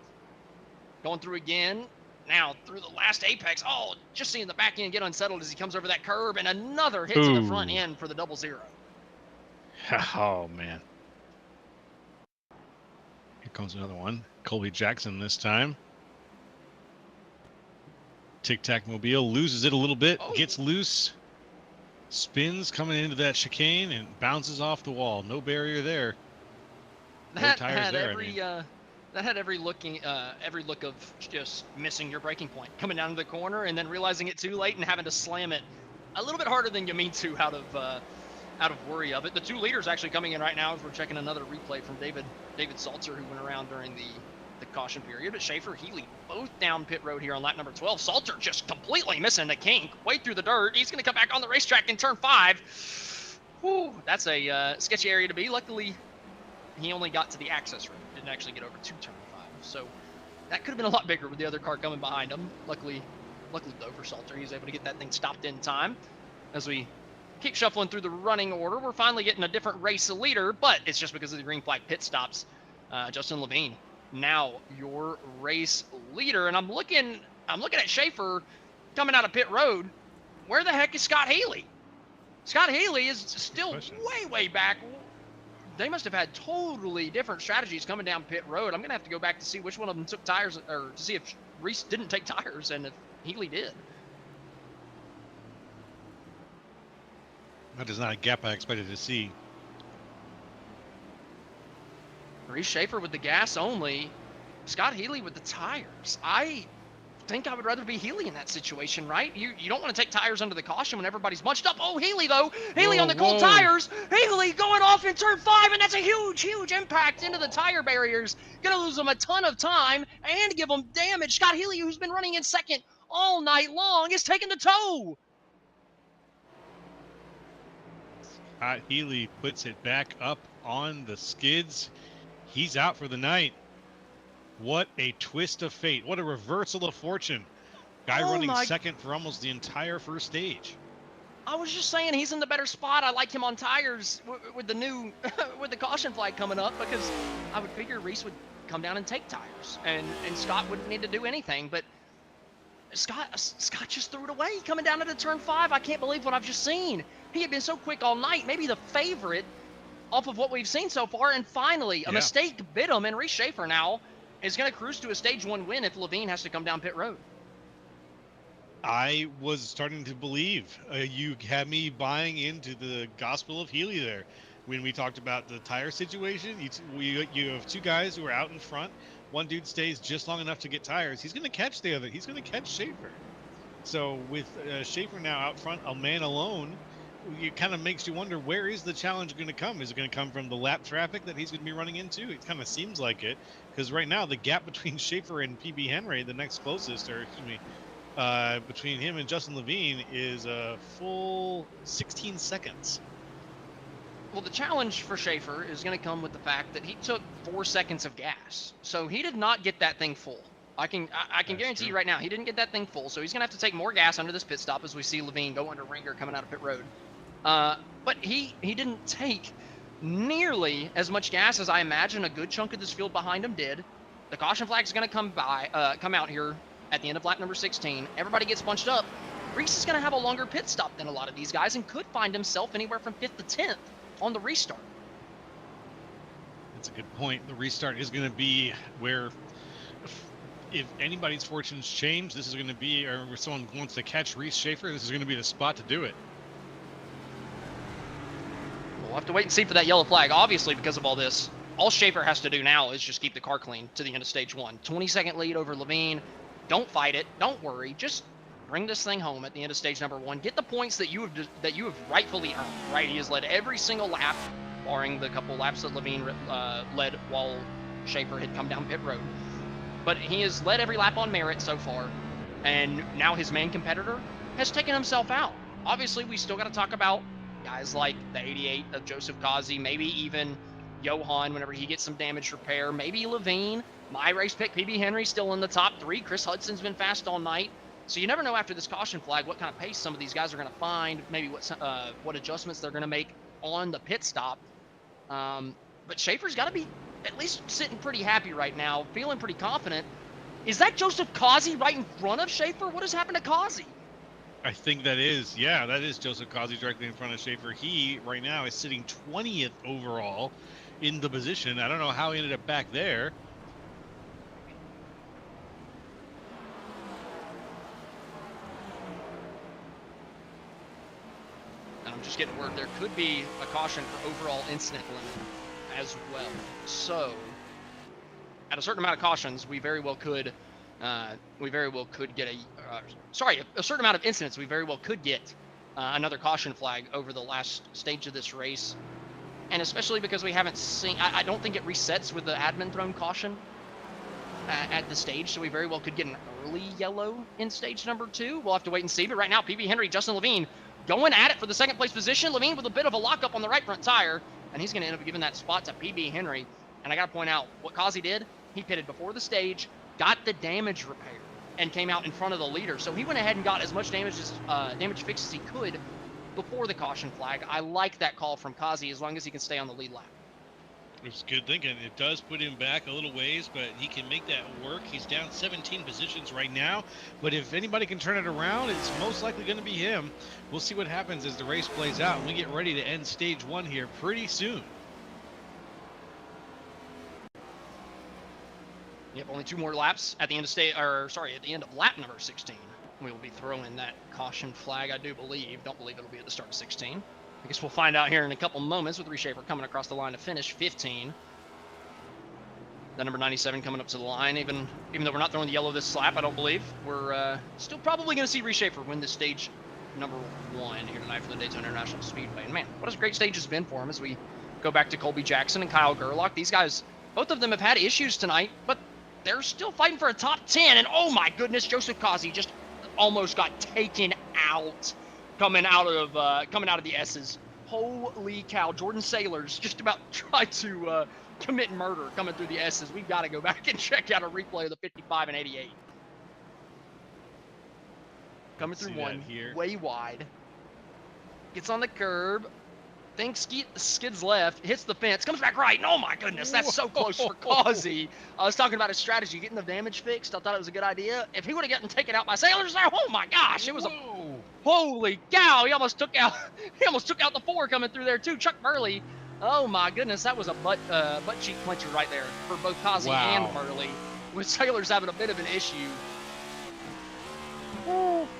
Going through again. now through the last apex. Oh, just seeing the back end get unsettled as he comes over that curb, and another hit to the front end for the 0-0. Oh, man. Here comes another one. Colby Jackson this time. Tic Tac Mobile loses it a little bit, gets loose, spins coming into that chicane, and bounces off the wall. No barrier there. That had every look of just missing your breaking point, coming down to the corner and then realizing it too late and having to slam it a little bit harder than you mean to out of worry of it. The 2 leaders actually coming in right now as we're checking another replay from David Salter, who went around during the caution period. But Schaefer, Healy, both down pit road here on lap number 12. Salter just completely missing the kink, way through the dirt. He's going to come back on the racetrack in turn 5. Whew, that's a sketchy area to be. Luckily, he only got to the access road, didn't actually get over to turn 5. So that could have been a lot bigger with the other car coming behind him. Luckily though for Salter, he was able to get that thing stopped in time. As we keep shuffling through the running order, we're finally getting a different race leader, but it's just because of the green flag pit stops. Justin Levine, now your race leader, and I'm looking at Schaefer coming out of pit road. Where the heck is Scott Healy? Scott Healy is still way back. They must have had totally different strategies coming down pit road. I'm gonna have to go back to see which one of them took tires, or to see if Reese didn't take tires and if Healy did. That is not a gap I expected to see. Reese Schaefer with the gas only. Scott Healy with the tires. I think I would rather be Healy in that situation, right? You don't want to take tires under the caution when everybody's bunched up. Oh, Healy though. Healy on the cold tires. Healy going off in turn 5, and that's a huge impact into the tire barriers. Gonna lose them a ton of time and give them damage. Scott Healy, who's been running in second all night long, is taking the tow. Scott Healy puts it back up on the skids. He's out for the night. What a twist of fate. What a reversal of fortune. Guy running second for almost the entire first stage. I was just saying he's in the better spot. I like him on tires with the new with the caution flag coming up, because I would figure Reese would come down and take tires and Scott wouldn't need to do anything. But Scott just threw it away coming down into turn 5. I can't believe what I've just seen. He had been so quick all night, maybe the favorite off of what we've seen so far, and finally a mistake bit him, and Reese Schaefer now is going to cruise to a stage 1 win if Levine has to come down pit road. I was starting to believe. You had me buying into the gospel of Healy there. When we talked about the tire situation, you have 2 guys who are out in front. One dude stays just long enough to get tires. He's going to catch the other. He's going to catch Schaefer. So with Schaefer now out front, a man alone, it kind of makes you wonder, where is the challenge going to come? Is it going to come from the lap traffic that he's going to be running into? It kind of seems like it, because right now the gap between Schaefer and PB Henry, the next closest, or excuse me, between him and Justin Levine, is a full 16 seconds. Well, the challenge for Schaefer is going to come with the fact that he took 4 seconds of gas, so he did not get that thing full. I can guarantee you right now, he didn't get that thing full, so he's going to have to take more gas under this pit stop as we see Levine go under Ringer coming out of pit road. But he didn't take nearly as much gas as I imagine a good chunk of this field behind him did. The caution flag is going to come out here at the end of lap number 16. Everybody gets bunched up. Reese is going to have a longer pit stop than a lot of these guys and could find himself anywhere from 5th to 10th on the restart. That's a good point. The restart is going to be where, if anybody's fortunes change, this is going to be, or if someone wants to catch Reese Schaefer, this is going to be the spot to do it. We'll have to wait and see for that yellow flag. Obviously, because of all this, all Schaefer has to do now is just keep the car clean to the end of stage 1. 20-second lead over Levine. Don't fight it. Don't worry. Just bring this thing home at the end of stage number 1. Get the points that you have rightfully earned. Right? He has led every single lap, barring the couple laps that Levine led while Schaefer had come down pit road. But he has led every lap on merit so far, and now his main competitor has taken himself out. Obviously, we still got to talk about guys like the 88 of Joseph Kazi, maybe even Johan whenever he gets some damage repair, maybe Levine. My race pick, PB Henry, still in the top 3. Chris Hudson's been fast all night. So you never know after this caution flag what kind of pace some of these guys are going to find, maybe what adjustments they're going to make on the pit stop. But Schaefer's got to be at least sitting pretty happy right now, feeling pretty confident Is that Joseph Causey right in front of Schaefer? What has happened to Causey? I think that is, yeah, that is Joseph Causey directly in front of Schaefer. He, right now, is sitting 20th overall in the position. I don't know how he ended up back there. And I'm just getting word there could be a caution for overall incident limit as well. So, at a certain amount of cautions, we very well could get a certain amount of incidents, we very well could get another caution flag over the last stage of this race. And especially because we haven't seen, I don't think it resets with the admin thrown caution at the stage, so we very well could get an early yellow in stage number 2. We'll have to wait and see, but right now, PB Henry, Justin Levine going at it for the second place position. Levine with a bit of a lockup on the right front tire, and he's going to end up giving that spot to PB Henry. And I got to point out, what Causey did, he pitted before the stage, got the damage repaired, and came out in front of the leader. So he went ahead and got as much damage fixed as he could before the caution flag. I like that call from Causey as long as he can stay on the lead lap. It's good thinking. It does put him back a little ways, but he can make that work. He's down 17 positions right now, but if anybody can turn it around, it's most likely going to be him. We'll see what happens as the race plays out, and we get ready to end stage 1 here pretty soon. Yep, only 2 more laps at the end of at the end of lap number 16. We will be throwing that caution flag, I do believe. Don't believe it'll be at the start of 16. I guess we'll find out here in a couple moments with Reshaper coming across the line to finish 15. The number 97 coming up to the line. Even though we're not throwing the yellow this lap, I don't believe, we're still probably going to see Reshaper win this stage number 1 here tonight for the Daytona International Speedway. And man, what a great stage has been for him as we go back to Colby Jackson and Kyle Gerlach. These guys, both of them have had issues tonight, but they're still fighting for a top 10. And oh my goodness, Joseph Causey just almost got taken out coming out of the S's. Holy cow, Jordan Sailors just about tried to commit murder coming through the S's. We've got to go back and check out a replay of the 55 and 88. Coming through one, way wide. Gets on the curb. Thinks skids left, hits the fence, comes back right, and oh my goodness, that's so close for Causey. I was talking about his strategy, getting the damage fixed. I thought it was a good idea. If he would have gotten taken out by Sailors there, oh my gosh, it was holy cow, he almost took out the 4 coming through there too. Chuck Burley, oh my goodness, that was a butt cheek clincher right there for both Causey and Burley, with Sailors having a bit of an issue.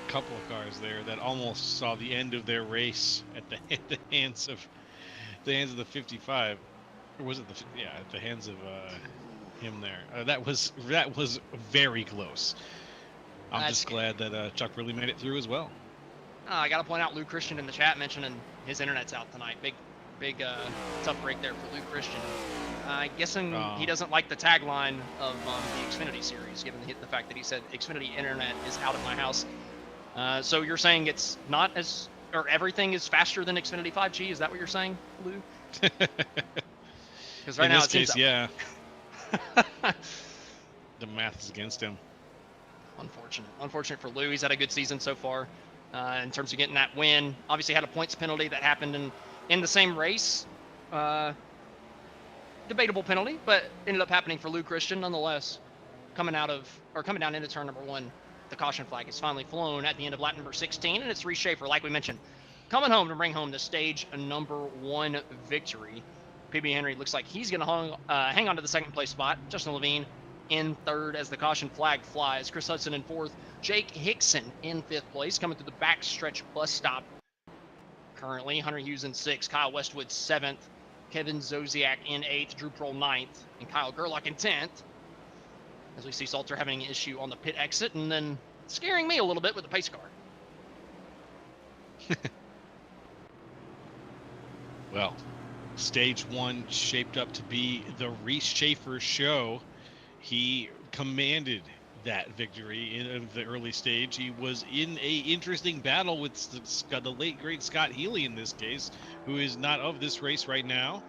Couple of cars there that almost saw the end of their race at the hands of the 55, or was it at the hands of him there. That was very close. I'm just glad that Chuck really made it through as well. I gotta point out Lou Christian in the chat mentioning his internet's out tonight. Big tough break there for Lou Christian. Guessing he doesn't like the tagline of the Xfinity series, given the fact that he said Xfinity internet is out of my house. So you're saying it's not as, or everything is faster than Xfinity 5G? Is that what you're saying, Lou? Because right now it seems that yeah. The math is against him. Unfortunate for Lou. He's had a good season so far in terms of getting that win. Obviously had a points penalty that happened in the same race. Debatable penalty, but ended up happening for Lou Christian nonetheless. Coming down into turn number 1, the caution flag is finally flown at the end of lap number 16, and it's Reese Schaefer, like we mentioned, coming home to bring home the stage number 1 victory. PB Henry looks like he's going to hang on to the second place spot. Justin Levine in 3rd as the caution flag flies. Chris Hudson in 4th. Jake Hickson in 5th place, coming through the backstretch bus stop. Currently, Hunter Hughes in 6th. Kyle Westwood 7th. Kevin Zosiak in 8th. Drew Prohl 9th. And Kyle Gerlach in 10th. As we see Salter having an issue on the pit exit, and then scaring me a little bit with the pace car. Well, stage 1 shaped up to be the Reese Schaefer show. He commanded that victory in the early stage. He was in a interesting battle with the late great Scott Healy in this case, who is not of this race right now.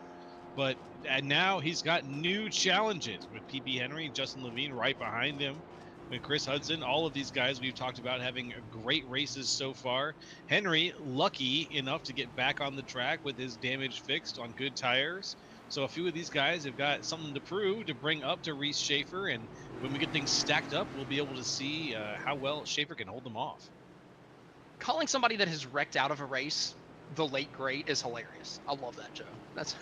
But now he's got new challenges with PB Henry and Justin Levine right behind him. With Chris Hudson, all of these guys we've talked about having great races so far. Henry lucky enough to get back on the track with his damage fixed on good tires. So a few of these guys have got something to prove to bring up to Reese Schaefer, and when we get things stacked up, we'll be able to see how well Schaefer can hold them off. Calling somebody that has wrecked out of a race the late great is hilarious. I love that, Joe. That's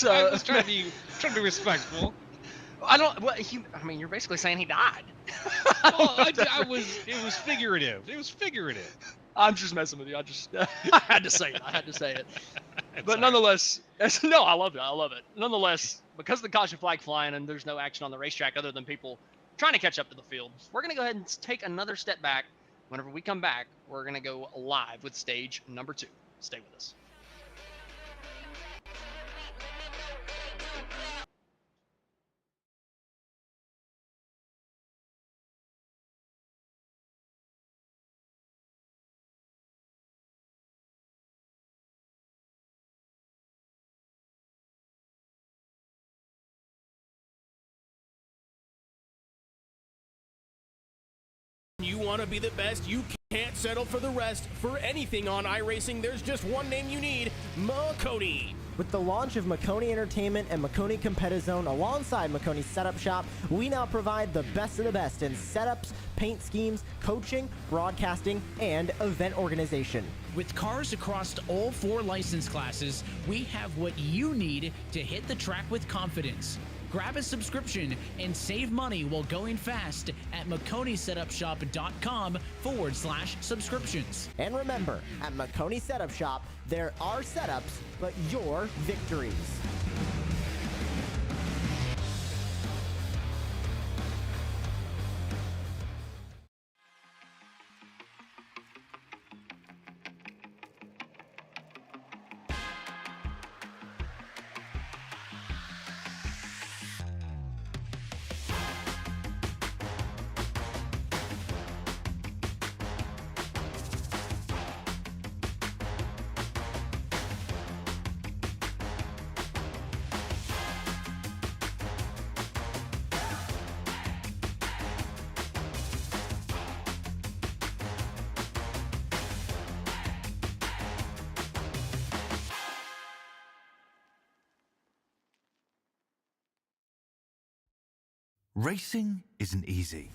I was trying to be respectful. I don't. Well, I mean, you're basically saying he died. Well, it was figurative. It was figurative. I'm just messing with you. I had to say it. I had to say it. But all nonetheless, no, I love it. I love it. Nonetheless, because of the caution flag flying and there's no action on the racetrack other than people trying to catch up to the field, we're going to go ahead and take another step back. Whenever we come back, we're going to go live with stage number 2. Stay with us. You want to be the best, you can't settle for the rest. For anything on iRacing, there's just one name you need, Makoni. With the launch of Makoni Entertainment and Makoni Competizone alongside Makoni Setup Shop, we now provide the best of the best in setups, paint schemes, coaching, broadcasting, and event organization. With cars across all 4 license classes, we have what you need to hit the track with confidence. Grab a subscription and save money while going fast at MakoniSetupShop.com/subscriptions. And remember, at Makoni Setup Shop, there are setups, but your victories. Racing isn't easy,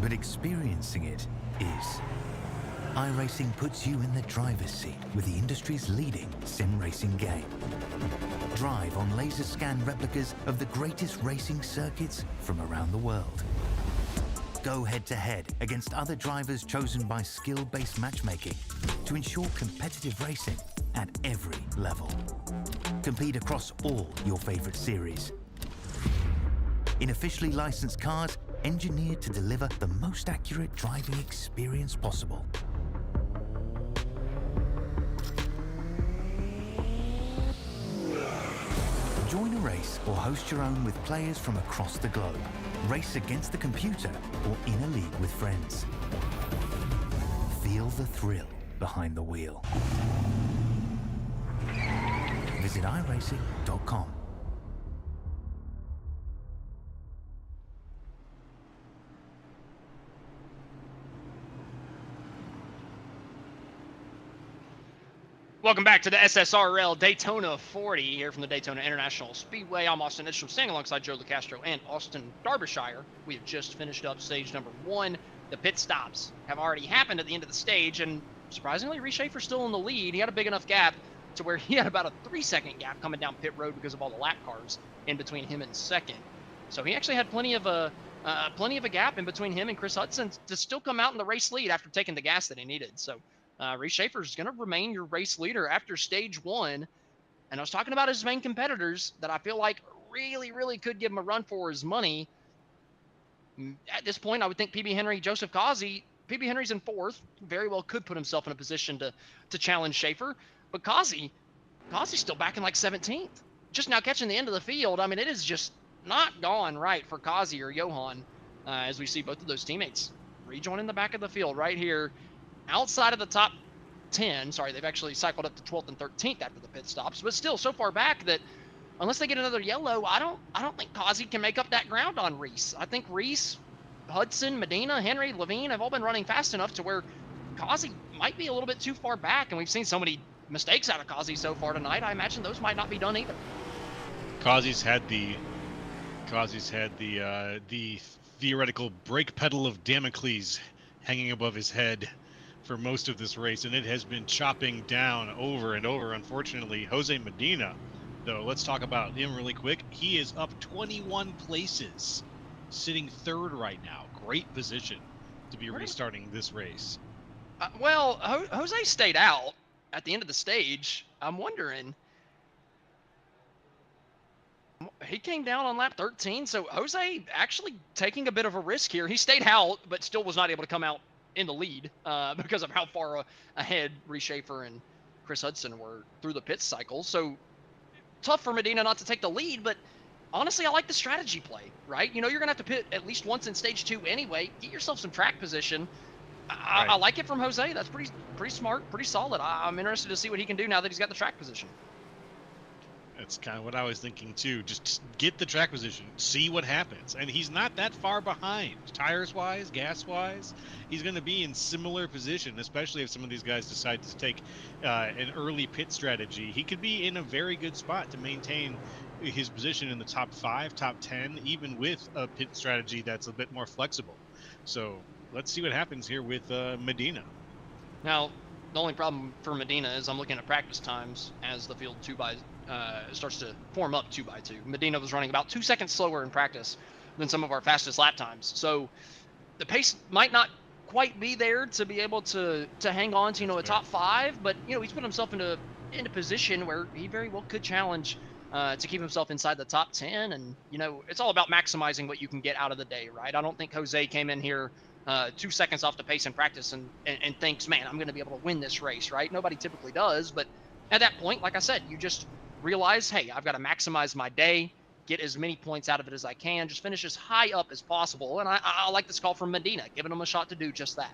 but experiencing it is. iRacing puts you in the driver's seat with the industry's leading sim racing game. Drive on laser scan replicas of the greatest racing circuits from around the world. Go head-to-head against other drivers chosen by skill-based matchmaking to ensure competitive racing at every level. Compete across all your favorite series. In officially licensed cars, engineered to deliver the most accurate driving experience possible. Join a race or host your own with players from across the globe. Race against the computer or in a league with friends. Feel the thrill behind the wheel. Visit iRacing.com. Welcome back to the SSRL Daytona 40 here from the Daytona International Speedway. I'm Austin Isham, standing alongside Joe LeCastro and Austin Derbyshire. We have just finished up stage number 1. The pit stops have already happened at the end of the stage, and surprisingly, Reese Schaefer's still in the lead. He had a big enough gap to where he had about a 3-second gap coming down pit road because of all the lap cars in between him and second. So he actually had plenty of a gap in between him and Chris Hudson to still come out in the race lead after taking the gas that he needed. So Reese Schaefer is going to remain your race leader after stage 1. And I was talking about his main competitors that I feel like really could give him a run for his money. At this point, I would think PB Henry, Joseph Causey. PB Henry's in 4th. Very well could put himself in a position to challenge Schaefer. But Causey's still back in like 17th. Just now catching the end of the field. I mean, it is just not gone right for Causey or Johan as we see both of those teammates rejoining the back of the field right here. Outside of the top 10, sorry, they've actually cycled up to 12th and 13th after the pit stops, but still so far back that unless they get another yellow, I don't think Causey can make up that ground on Reese. I think Reese, Hudson, Medina, Henry, Levine have all been running fast enough to where Causey might be a little bit too far back, and we've seen so many mistakes out of Kazi so far tonight, I imagine those might not be done either. Kazi's had the theoretical brake pedal of Damocles hanging above his head for most of this race, and it has been chopping down over and over. Unfortunately, Jose Medina, though, let's talk about him really quick. He is up 21 places, sitting third right now. Great position to be restarting this race. Well, Jose stayed out at the end of the stage. I'm wondering. He came down on lap 13, so Jose actually taking a bit of a risk here. He stayed out, but still was not able to come out in the lead because of how far ahead Reese Schaefer and Chris Hudson were through the pit cycle. So tough for Medina not to take the lead, but honestly, I like the strategy play, right? You know, you're going to have to pit at least once in stage 2 anyway. Get yourself some track position. I like it from Jose. That's pretty smart, pretty solid. I'm interested to see what he can do now that he's got the track position. That's kind of what I was thinking too. Just get the track position, see what happens. And he's not that far behind, tires-wise, gas-wise. He's going to be in similar position, especially if some of these guys decide to take an early pit strategy. He could be in a very good spot to maintain his position in the top 5, top 10, even with a pit strategy that's a bit more flexible. So let's see what happens here with Medina. Now, the only problem for Medina is I'm looking at practice times as the field starts to form up 2x2. Medina was running about 2 seconds slower in practice than some of our fastest lap times. So the pace might not quite be there to be able to hang on to, a top 5, but, he's put himself into a position where he very well could challenge to keep himself inside the top 10. And, it's all about maximizing what you can get out of the day, right? I don't think Jose came in here 2 seconds off the pace in practice and thinks, man, I'm going to be able to win this race, right? Nobody typically does. But at that point, like I said, you just realize, hey, I've got to maximize my day, get as many points out of it as I can, just finish as high up as possible. And I like this call from Medina, giving him a shot to do just that.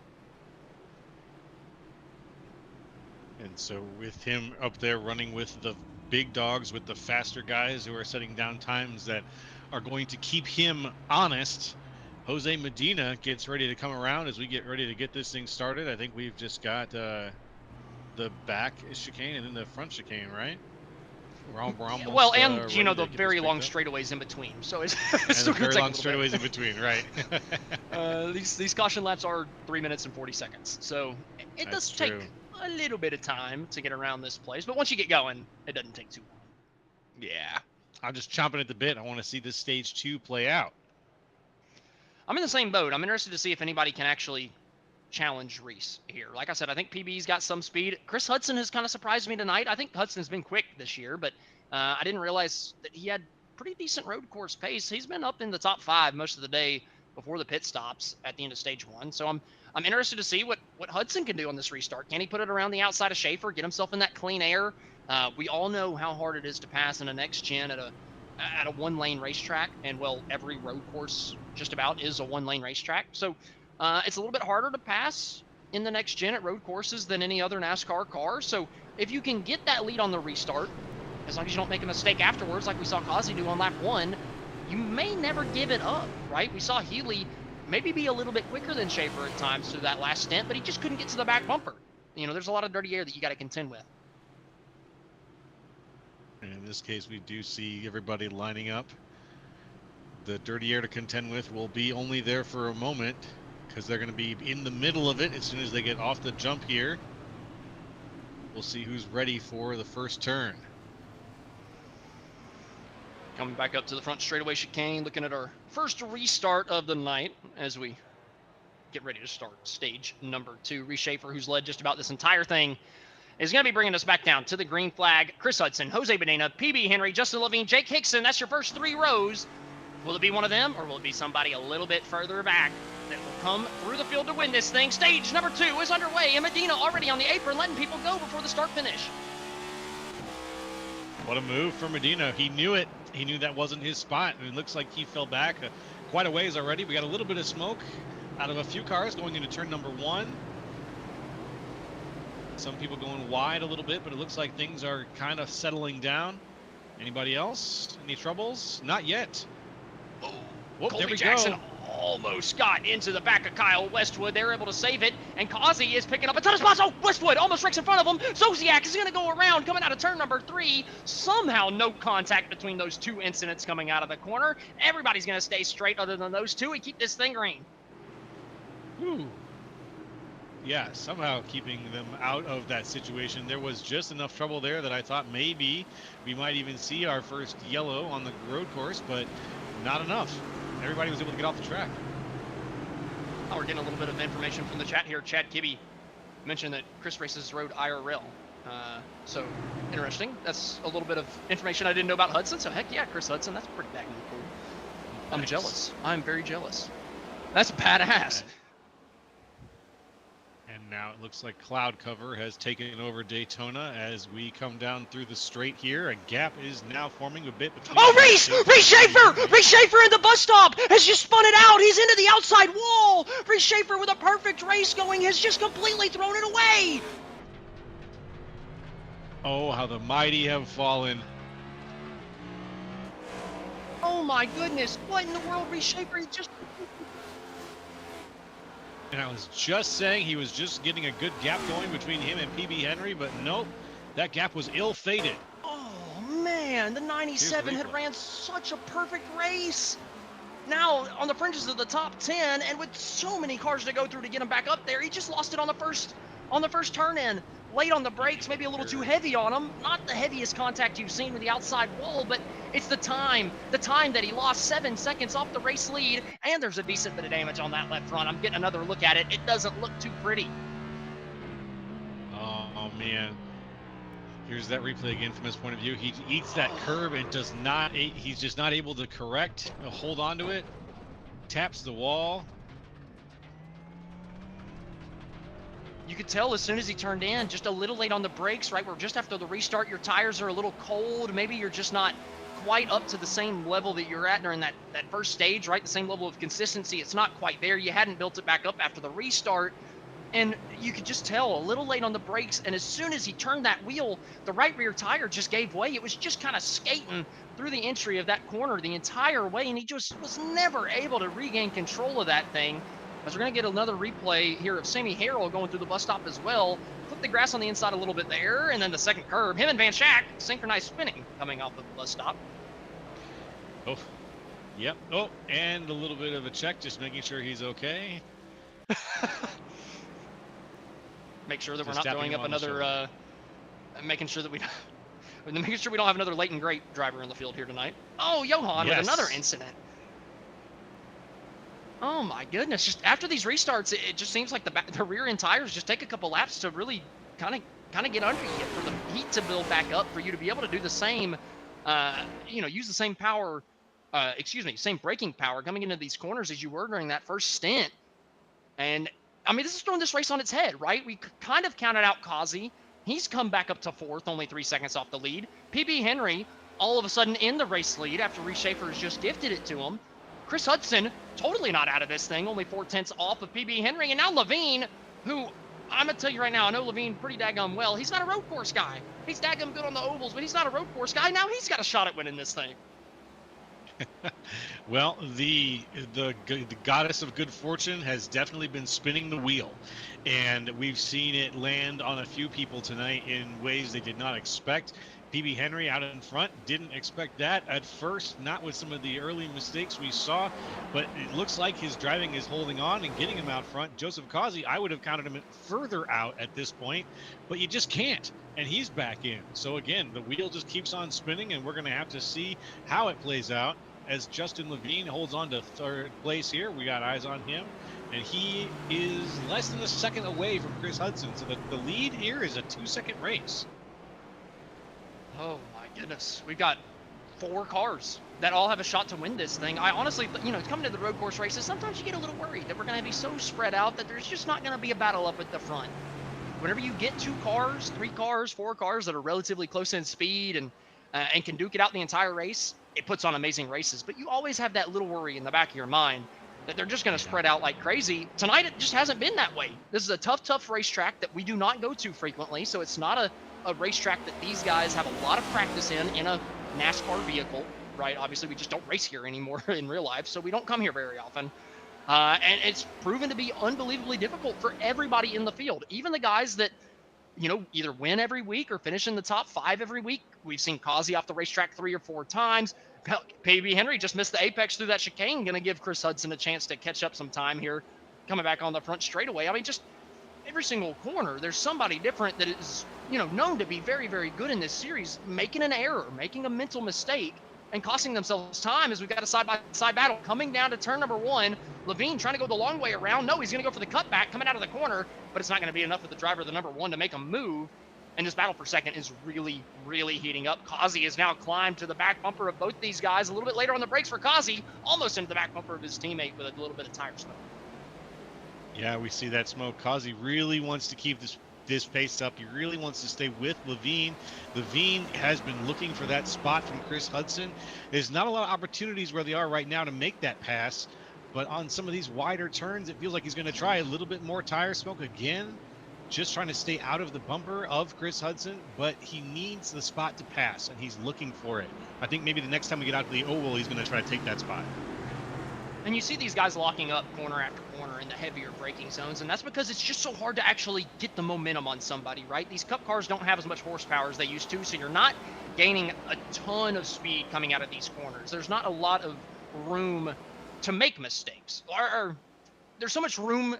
And so with him up there running with the big dogs, with the faster guys who are setting down times that are going to keep him honest, Jose Medina gets ready to come around as we get ready to get this thing started. I think we've just got the back chicane and then the front chicane, right? We're almost, well, and the very long straightaways in between. So it's still very long straightaways in between, right? These caution laps are 3 minutes and 40 seconds, so it does take a little bit of time to get around this place. But once you get going, it doesn't take too long. Yeah, I'm just chomping at the bit. I want to see this stage 2 play out. I'm in the same boat. I'm interested to see if anybody can actually challenge Reese here. Like I said, I think PB's got some speed. Chris Hudson has kind of surprised me tonight. I think Hudson's been quick this year, but I didn't realize that he had pretty decent road course pace. He's been up in the top 5 most of the day before the pit stops at the end of stage 1. So I'm interested to see what Hudson can do on this restart. Can he put it around the outside of Schaefer, get himself in that clean air? We all know how hard it is to pass in a next gen at a one-lane racetrack, and well, every road course just about is a one-lane racetrack. So it's a little bit harder to pass in the next gen at road courses than any other NASCAR car. So if you can get that lead on the restart, as long as you don't make a mistake afterwards, like we saw Kazi do on lap 1, you may never give it up, right? We saw Healy maybe be a little bit quicker than Schaefer at times through that last stint, but he just couldn't get to the back bumper. There's a lot of dirty air that you got to contend with. And in this case, we do see everybody lining up. The dirty air to contend with will be only there for a moment, because they're going to be in the middle of it as soon as they get off the jump here. We'll see who's ready for the first turn. Coming back up to the front straightaway chicane, looking at our first restart of the night as we get ready to start stage number 2. Reese Schaefer, who's led just about this entire thing, is going to be bringing us back down to the green flag. Chris Hudson, Jose Medina, PB Henry, Justin Levine, Jake Hickson. That's your first 3 rows. Will it be one of them, or will it be somebody a little bit further back that will come through the field to win this thing? Stage number 2 is underway, and Medina already on the apron, letting people go before the start finish. What a move for Medina. He knew it. He knew that wasn't his spot, and it looks like he fell back quite a ways already. We got a little bit of smoke out of a few cars going into turn number 1. Some people going wide a little bit, but it looks like things are kind of settling down. Anybody else? Any troubles? Not yet. Oh, Whoop, there we Jackson go. almost got into the back of Kyle Westwood. They're able to save it, and Kazi is picking up a ton of spots. Oh, Westwood almost wrecks in front of him. Zodiac is going to go around, coming out of turn number 3. Somehow no contact between those two incidents coming out of the corner. Everybody's going to stay straight other than those two and keep this thing green. Ooh. Yeah, somehow keeping them out of that situation. There was just enough trouble there that I thought maybe we might even see our first yellow on the road course, but not enough. Everybody was able to get off the track. Oh, we're getting a little bit of information from the chat here. Chad Kibbe mentioned that Chris races road IRL. So interesting. That's a little bit of information I didn't know about Hudson. So heck yeah, Chris Hudson. That's pretty dang cool. I'm jealous. I'm very jealous. That's badass. Okay. And now it looks like cloud cover has taken over Daytona as we come down through the straight here. A gap is now forming a bit between. Oh, Reese Schaefer! Reese Schaefer in the bus stop has just spun it out. He's into the outside wall. Reese Schaefer with a perfect race going has just completely thrown it away. Oh, how the mighty have fallen. Oh my goodness. What in the world? Reese Schaefer just... And I was just saying he was just getting a good gap going between him and PB Henry, but nope, that gap was ill-fated. Oh man, the 97 had ran such a perfect race. Now on the fringes of the top 10, and with so many cars to go through to get him back up there, he just lost it on the first turn in. Late on the brakes, maybe a little too heavy on him. Not the heaviest contact you've seen with the outside wall, but it's the time that he lost 7 seconds off the race lead, and there's a decent bit of damage on that left front. I'm getting another look at it. It doesn't look too pretty. Oh man. Here's that replay again from his point of view. He eats that curb and he's just not able to correct, hold on to it, taps the wall. You could tell as soon as he turned in, just a little late on the brakes, right? Where just after the restart, your tires are a little cold. Maybe you're just not quite up to the same level that you're at during that first stage, right? The same level of consistency. It's not quite there. You hadn't built it back up after the restart. And you could just tell a little late on the brakes. And as soon as he turned that wheel, the right rear tire just gave way. It was just kind of skating through the entry of that corner the entire way. And he just was never able to regain control of that thing. As we're going to get another replay here of Sammy Harrell going through the bus stop as well. Flip the grass on the inside a little bit there, and then the second curb. Him and Van Schack synchronized spinning coming off of the bus stop. Oh, yep. Oh, and a little bit of a check, just making sure he's okay. Make sure that Just we're not throwing up another, making sure we don't have another Leighton Great driver in the field here tonight. Oh, Johan with another incident. Oh my goodness! Just after these restarts, it just seems like the rear end tires just take a couple laps to really kind of get under you for the heat to build back up for you to be able to do the same, use the same power, same braking power coming into these corners as you were during that first stint. And I mean, this is throwing this race on its head, right? We kind of counted out Kazi. He's come back up to 4th, only 3 seconds off the lead. PB Henry, all of a sudden in the race lead after Reese Schaefer has just gifted it to him. Chris Hudson, totally not out of this thing, only 4/10 off of PB Henry. And now Levine, who, I'm going to tell you right now, I know Levine pretty daggum well. He's not a road course guy. He's daggum good on the ovals, but he's not a road course guy. Now he's got a shot at winning this thing. Well, the goddess of good fortune has definitely been spinning the wheel, and we've seen it land on a few people tonight in ways they did not expect. PB Henry out in front, didn't expect that at first, not with some of the early mistakes we saw, but it looks like his driving is holding on and getting him out front. Joseph Kazi, I would have counted him further out at this point, but you just can't, and he's back in. So again, the wheel just keeps on spinning, and we're going to have to see how it plays out as Justin Levine holds on to 3rd place here. We got eyes on him, and he is less than a second away from Chris Hudson, so the lead here is a 2-second race. Oh my goodness. We've got 4 cars that all have a shot to win this thing. I honestly, coming to the road course races, sometimes you get a little worried that we're going to be so spread out that there's just not going to be a battle up at the front. Whenever you get 2 cars, 3 cars, 4 cars that are relatively close in speed and can duke it out the entire race, it puts on amazing races. But you always have that little worry in the back of your mind that they're just going to spread out like crazy. Tonight, it just hasn't been that way. This is a tough racetrack that we do not go to frequently, so it's not a racetrack that these guys have a lot of practice in a NASCAR vehicle, right? Obviously, we just don't race here anymore in real life, so we don't come here very often. And it's proven to be unbelievably difficult for everybody in the field, even the guys that, either win every week or finish in the top 5 every week. We've seen Kazi off the racetrack 3 or 4 times. PB Henry just missed the apex through that chicane, going to give Chris Hudson a chance to catch up some time here, coming back on the front straightaway. I mean, just every single corner, there's somebody different that is, known to be very, very good in this series, making an error, making a mental mistake, and costing themselves time as we've got a side-by-side battle coming down to turn number 1. Levine trying to go the long way around. No, he's going to go for the cutback coming out of the corner, but it's not going to be enough for the driver of the number 1 to make a move. And this battle for second is really, really heating up. Kazi has now climbed to the back bumper of both these guys. A little bit later on the brakes for Kazi, almost into the back bumper of his teammate with a little bit of tire smoke. Yeah, we see that smoke. Kazi really wants to keep this pace up. He really wants to stay with Levine. Levine has been looking for that spot from Chris Hudson. There's not a lot of opportunities where they are right now to make that pass, but on some of these wider turns, it feels like he's going to try a little bit more tire smoke again, just trying to stay out of the bumper of Chris Hudson, but he needs the spot to pass, and he's looking for it. I think maybe the next time we get out to the oval, he's going to try to take that spot. And you see these guys locking up corner after corner in the heavier braking zones, and that's because it's just so hard to actually get the momentum on somebody, right? These Cup cars don't have as much horsepower as they used to, so you're not gaining a ton of speed coming out of these corners. There's not a lot of room to make mistakes. Or there's so much room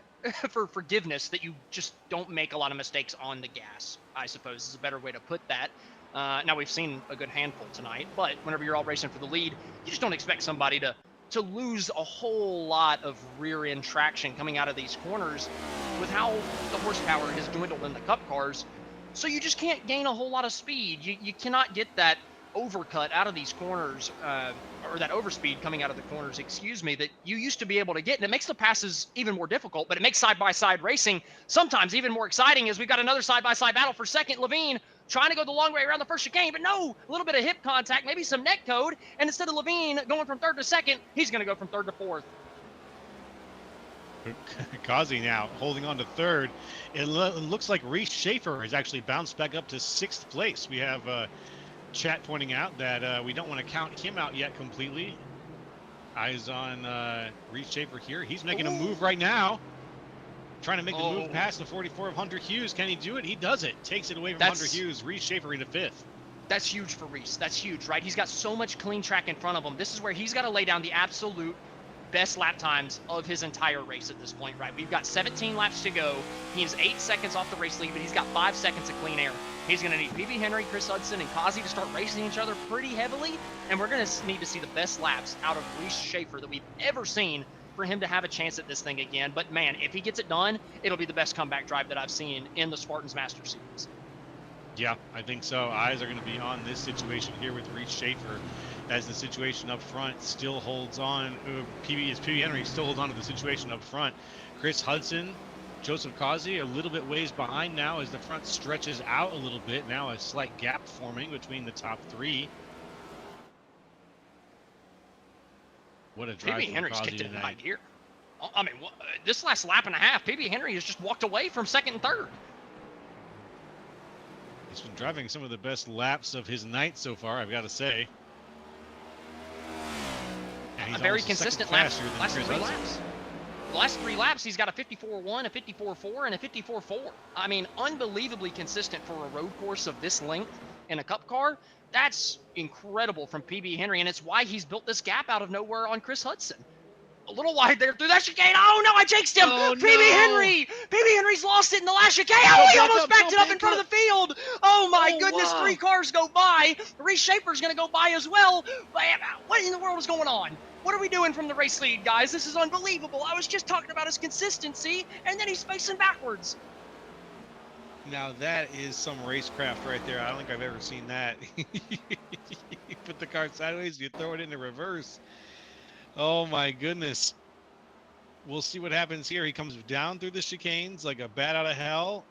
for forgiveness that you just don't make a lot of mistakes on the gas, I suppose is a better way to put that. Now, we've seen a good handful tonight, but whenever you're all racing for the lead, you just don't expect somebody to lose a whole lot of rear end traction coming out of these corners with how the horsepower has dwindled in the Cup cars. So you just can't gain a whole lot of speed. You cannot get that overcut out of these corners, or that overspeed coming out of the corners, excuse me, that you used to be able to get. And it makes the passes even more difficult, but it makes side-by-side racing sometimes even more exciting as we've got another side-by-side battle for second. Levine trying to go the long way around the first chicane, but no, a little bit of hip contact, maybe some neck code, and instead of Levine going from 3rd to 2nd, he's going to go from 3rd to 4th. Kazi now holding on to 3rd. It looks like Reese Schaefer has actually bounced back up to 6th place. We have chat pointing out that we don't want to count him out yet completely. Eyes on Reese Schaefer here. He's making a move right now. Trying to make the move past the 44 of Hunter Hughes. Can he do it? He does it. Takes it away from Hunter Hughes. Reese Schaefer into 5th. That's huge for Reese. That's huge, right? He's got so much clean track in front of him. This is where he's got to lay down the absolute best lap times of his entire race at this point, right? We've got 17 laps to go. He is 8 seconds off the race lead, but he's got 5 seconds of clean air. He's going to need PB Henry, Chris Hudson, and Kazi to start racing each other pretty heavily, and we're going to need to see the best laps out of Reese Schaefer that we've ever seen for him to have a chance at this thing again. But man, if he gets it done, it'll be the best comeback drive that I've seen in the Spartans Master Series. Yeah, I think so. Eyes are going to be on this situation here with Reese Schaefer as the situation up front still holds on. PB Henry still holds on to the situation up front. Chris Hudson, Joseph Kazi a little bit ways behind now as the front stretches out a little bit. Now a slight gap forming between the top 3. What a drive PB Henry's Kazi kicked it tonight. right here. I mean, this last lap and a half, PB Henry has just walked away from 2nd and 3rd. He's been driving some of the best laps of his night so far, I've got to say. And he's very consistent last 3 Hudson. laps. The last 3 laps, he's got a 54.1, a 54.4, and a 54.4. I mean, unbelievably consistent for a road course of this length in a Cup car. That's incredible from PB Henry, and it's why he's built this gap out of nowhere on Chris Hudson. A little wide there through that chicane. Oh, no, I jinxed him. Oh, PB no. Henry. PB Henry's lost it in the last chicane. Oh, he almost backed it up in front of the field. Oh, my goodness. Wow. 3 cars go by. Reese Schaefer's going to go by as well. What in the world is going on? What are we doing from the race lead, guys? This is unbelievable. I was just talking about his consistency, and then he's facing backwards. Now that is some racecraft right there. I don't think I've ever seen that. You put the car sideways, you throw it into reverse. Oh my goodness. We'll see what happens here. He comes down through the chicanes like a bat out of hell.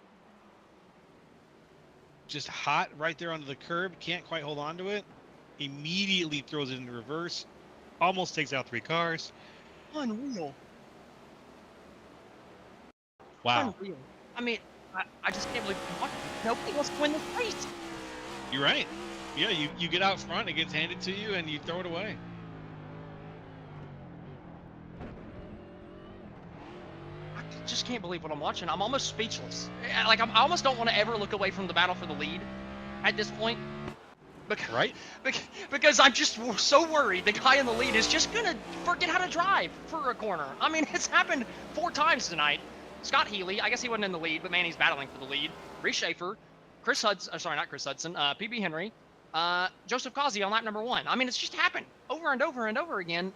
Just hot right there onto the curb. Can't quite hold on to it. Immediately throws it into reverse. Almost takes out 3 cars. Unreal. Wow. Unreal. I mean, I just can't believe nobody wants to win this race. You're right. Yeah, you get out front, it gets handed to you, and you throw it away. just can't believe what I'm watching. I'm almost speechless. Like, I almost don't want to ever look away from the battle for the lead at this point. Right? Because I'm just so worried the guy in the lead is just going to forget how to drive for a corner. I mean, it's happened 4 times tonight. Scott Healy, I guess he wasn't in the lead, but man, he's battling for the lead. Reese Schaefer, Chris Hudson, sorry, not Chris Hudson, PB Henry, Joseph Causey on lap number 1. I mean, it's just happened over and over and over again.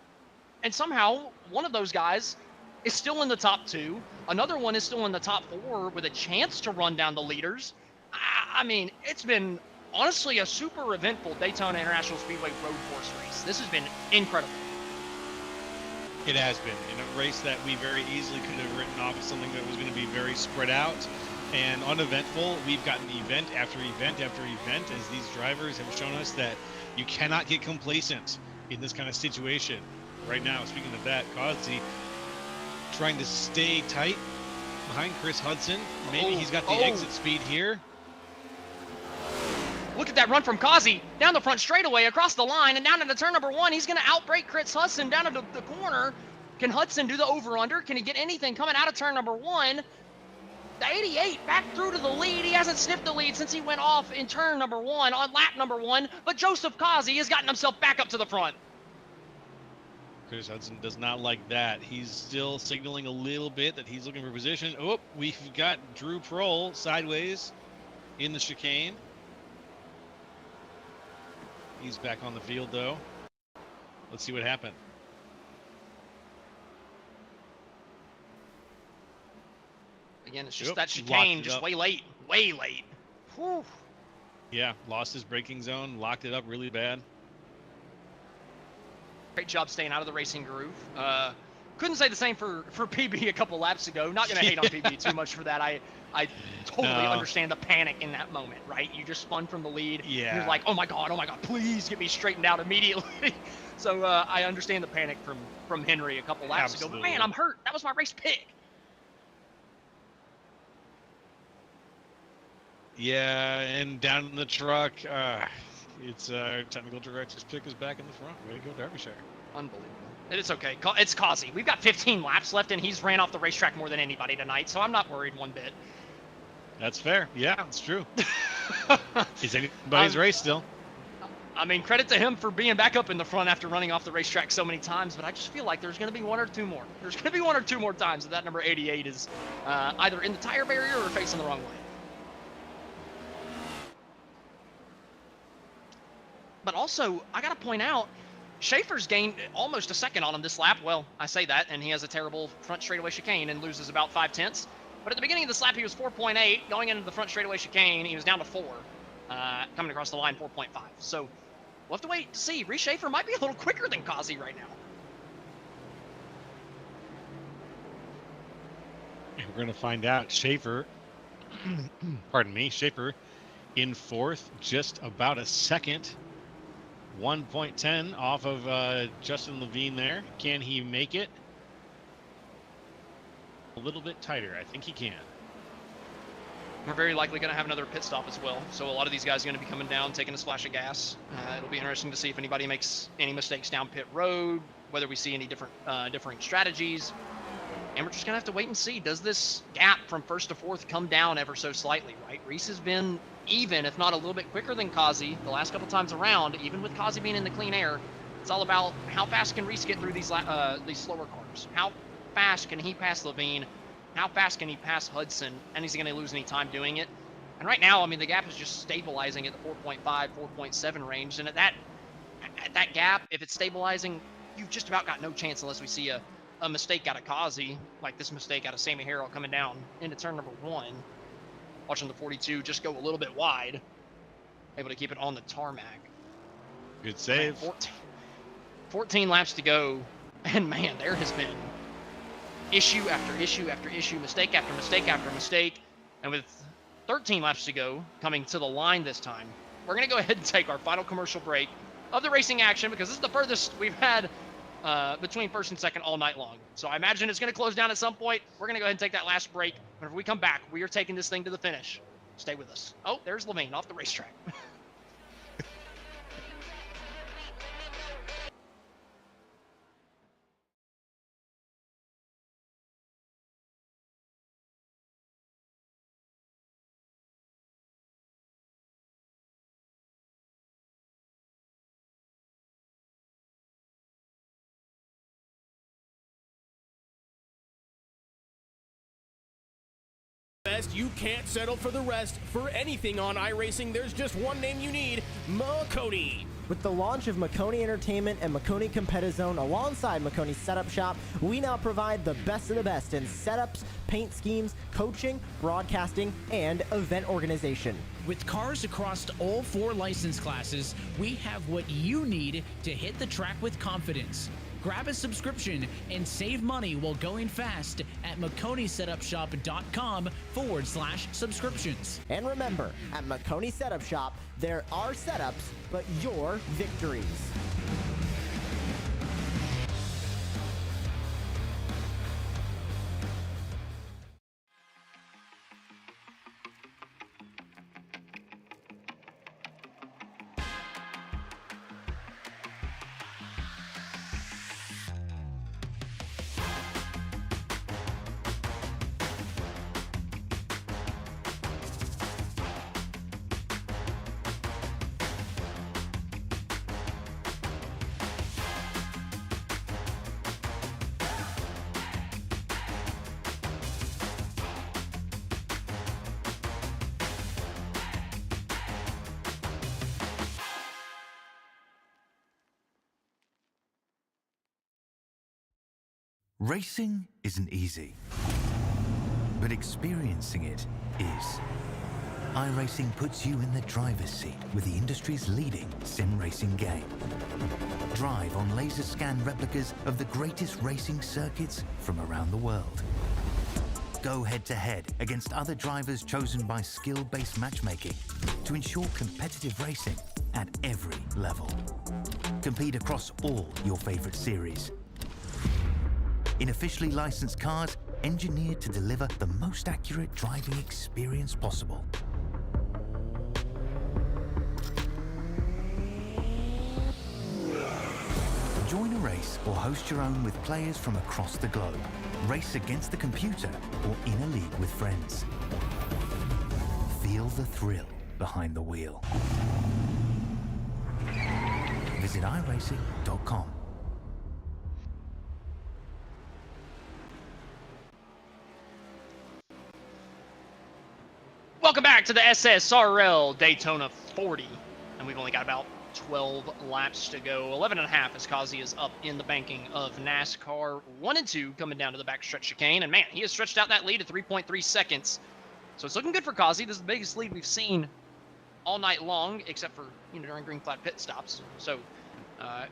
And somehow, one of those guys is still in the top 2. Another one is still in the top 4 with a chance to run down the leaders. I mean, it's been honestly a super eventful Daytona International Speedway road course race. This has been incredible. It has been in a race that we very easily could have written off as something that was going to be very spread out and uneventful. We've gotten event after event after event as these drivers have shown us that you cannot get complacent in this kind of situation. Right now, speaking of that, Causey trying to stay tight behind Chris Hudson. Maybe he's got the exit speed here. Look at that run from Causey down the front straightaway, across the line, and down into turn number 1. He's going to outbrake Chris Hudson down into the corner. Can Hudson do the over-under? Can he get anything coming out of turn number 1? The 88 back through to the lead. He hasn't sniffed the lead since he went off in turn number 1 on lap number 1, but Joseph Causey has gotten himself back up to the front. Chris Hudson does not like that. He's still signaling a little bit that he's looking for position. Oh, we've got Drew Prohl sideways in the chicane. He's back on the field, though. Let's see what happened. Again, it's just that chicane, just way late. Way late. Whew. Yeah, lost his braking zone, locked it up really bad. Great job staying out of the racing groove. Couldn't say the same for PB a couple laps ago. Not going to hate on PB too much for that. I totally understand the panic in that moment, right? You just spun from the lead. Yeah. You're like, oh my God, please get me straightened out immediately. So I understand the panic from Henry a couple laps ago. But man, I'm hurt. That was my race pick. Yeah, and down in the truck, it's technical director's pick is back in the front. Way to go, Derbyshire. Unbelievable. It's okay. It's Causey. We've got 15 laps left, and he's ran off the racetrack more than anybody tonight, so I'm not worried one bit. That's fair. Yeah, it's true. Is anybody's race still? I mean, credit to him for being back up in the front after running off the racetrack so many times, but I just feel like there's going to be 1 or 2 more. There's going to be 1 or 2 more times that number 88 is either in the tire barrier or facing the wrong way. But also, I got to point out, Schaefer's gained almost a second on him this lap. Well, I say that, and he has a terrible front straightaway chicane and loses about 5/10. But at the beginning of this lap, he was 4.8. Going into the front straightaway chicane, he was down to 4. Coming across the line, 4.5. So we'll have to wait to see. Reese Schaefer might be a little quicker than Causey right now. And we're going to find out. Schaefer, pardon me, Schaefer in 4th, just about a second. 1.10 off of Justin Levine there. Can he make it? A little bit tighter. I think he can. We're very likely going to have another pit stop as well. So a lot of these guys are going to be coming down, taking a splash of gas. It'll be interesting to see if anybody makes any mistakes down pit road, whether we see any differing strategies. And we're just going to have to wait and see. Does this gap from 1st to 4th come down ever so slightly, right? Reese has been even, if not a little bit quicker than Causey the last couple times around, even with Causey being in the clean air. It's all about how fast can Reese get through these slower cars. How fast can he pass Levine? How fast can he pass Hudson? And is he going to lose any time doing it? And right now, I mean, the gap is just stabilizing at the 4.5, 4.7 range. And at that gap, if it's stabilizing, you've just about got no chance unless we see a mistake out of Causey, like this mistake out of Sammy Harrell coming down into turn number 1. Watching the 42 just go a little bit wide. Able to keep it on the tarmac. Good save. 14 laps to go. And man, there has been issue after issue after issue, mistake after mistake after mistake. And with 13 laps to go, coming to the line this time, we're going to go ahead and take our final commercial break of the racing action because this is the furthest we've had between 1st and 2nd all night long. So I imagine it's going to close down at some point. We're going to go ahead and take that last break. Whenever we come back, we are taking this thing to the finish. Stay with us. Oh, there's Levine off the racetrack. best, you can't settle for the rest. For anything on iRacing, there's just one name you need, Makoni. With the launch of Makoni Entertainment and Makoni Competizone alongside Makoni Setup Shop, we now provide the best of the best in setups, paint schemes, coaching, broadcasting, and event organization. With cars across all 4 license classes, we have what you need to hit the track with confidence. Grab a subscription and save money while going fast at MakoniSetupShop.com/subscriptions. And remember, at Makoni Setup Shop, there are setups, but your victories. Racing isn't easy, but experiencing it is. iRacing puts you in the driver's seat with the industry's leading sim racing game. Drive on laser scan replicas of the greatest racing circuits from around the world. Go head-to-head against other drivers chosen by skill-based matchmaking to ensure competitive racing at every level. Compete across all your favorite series. In officially licensed cars, engineered to deliver the most accurate driving experience possible. Join a race or host your own with players from across the globe. Race against the computer or in a league with friends. Feel the thrill behind the wheel. Visit iRacing.com. Welcome back to the SSRL Daytona 40, and we've only got about 12 laps to go. 11 and a half as Kazi is up in the banking of NASCAR. 1 and 2 coming down to the backstretch chicane, and man, he has stretched out that lead to 3.3 seconds. So it's looking good for Kazi. This is the biggest lead we've seen all night long, except for during green flag pit stops. So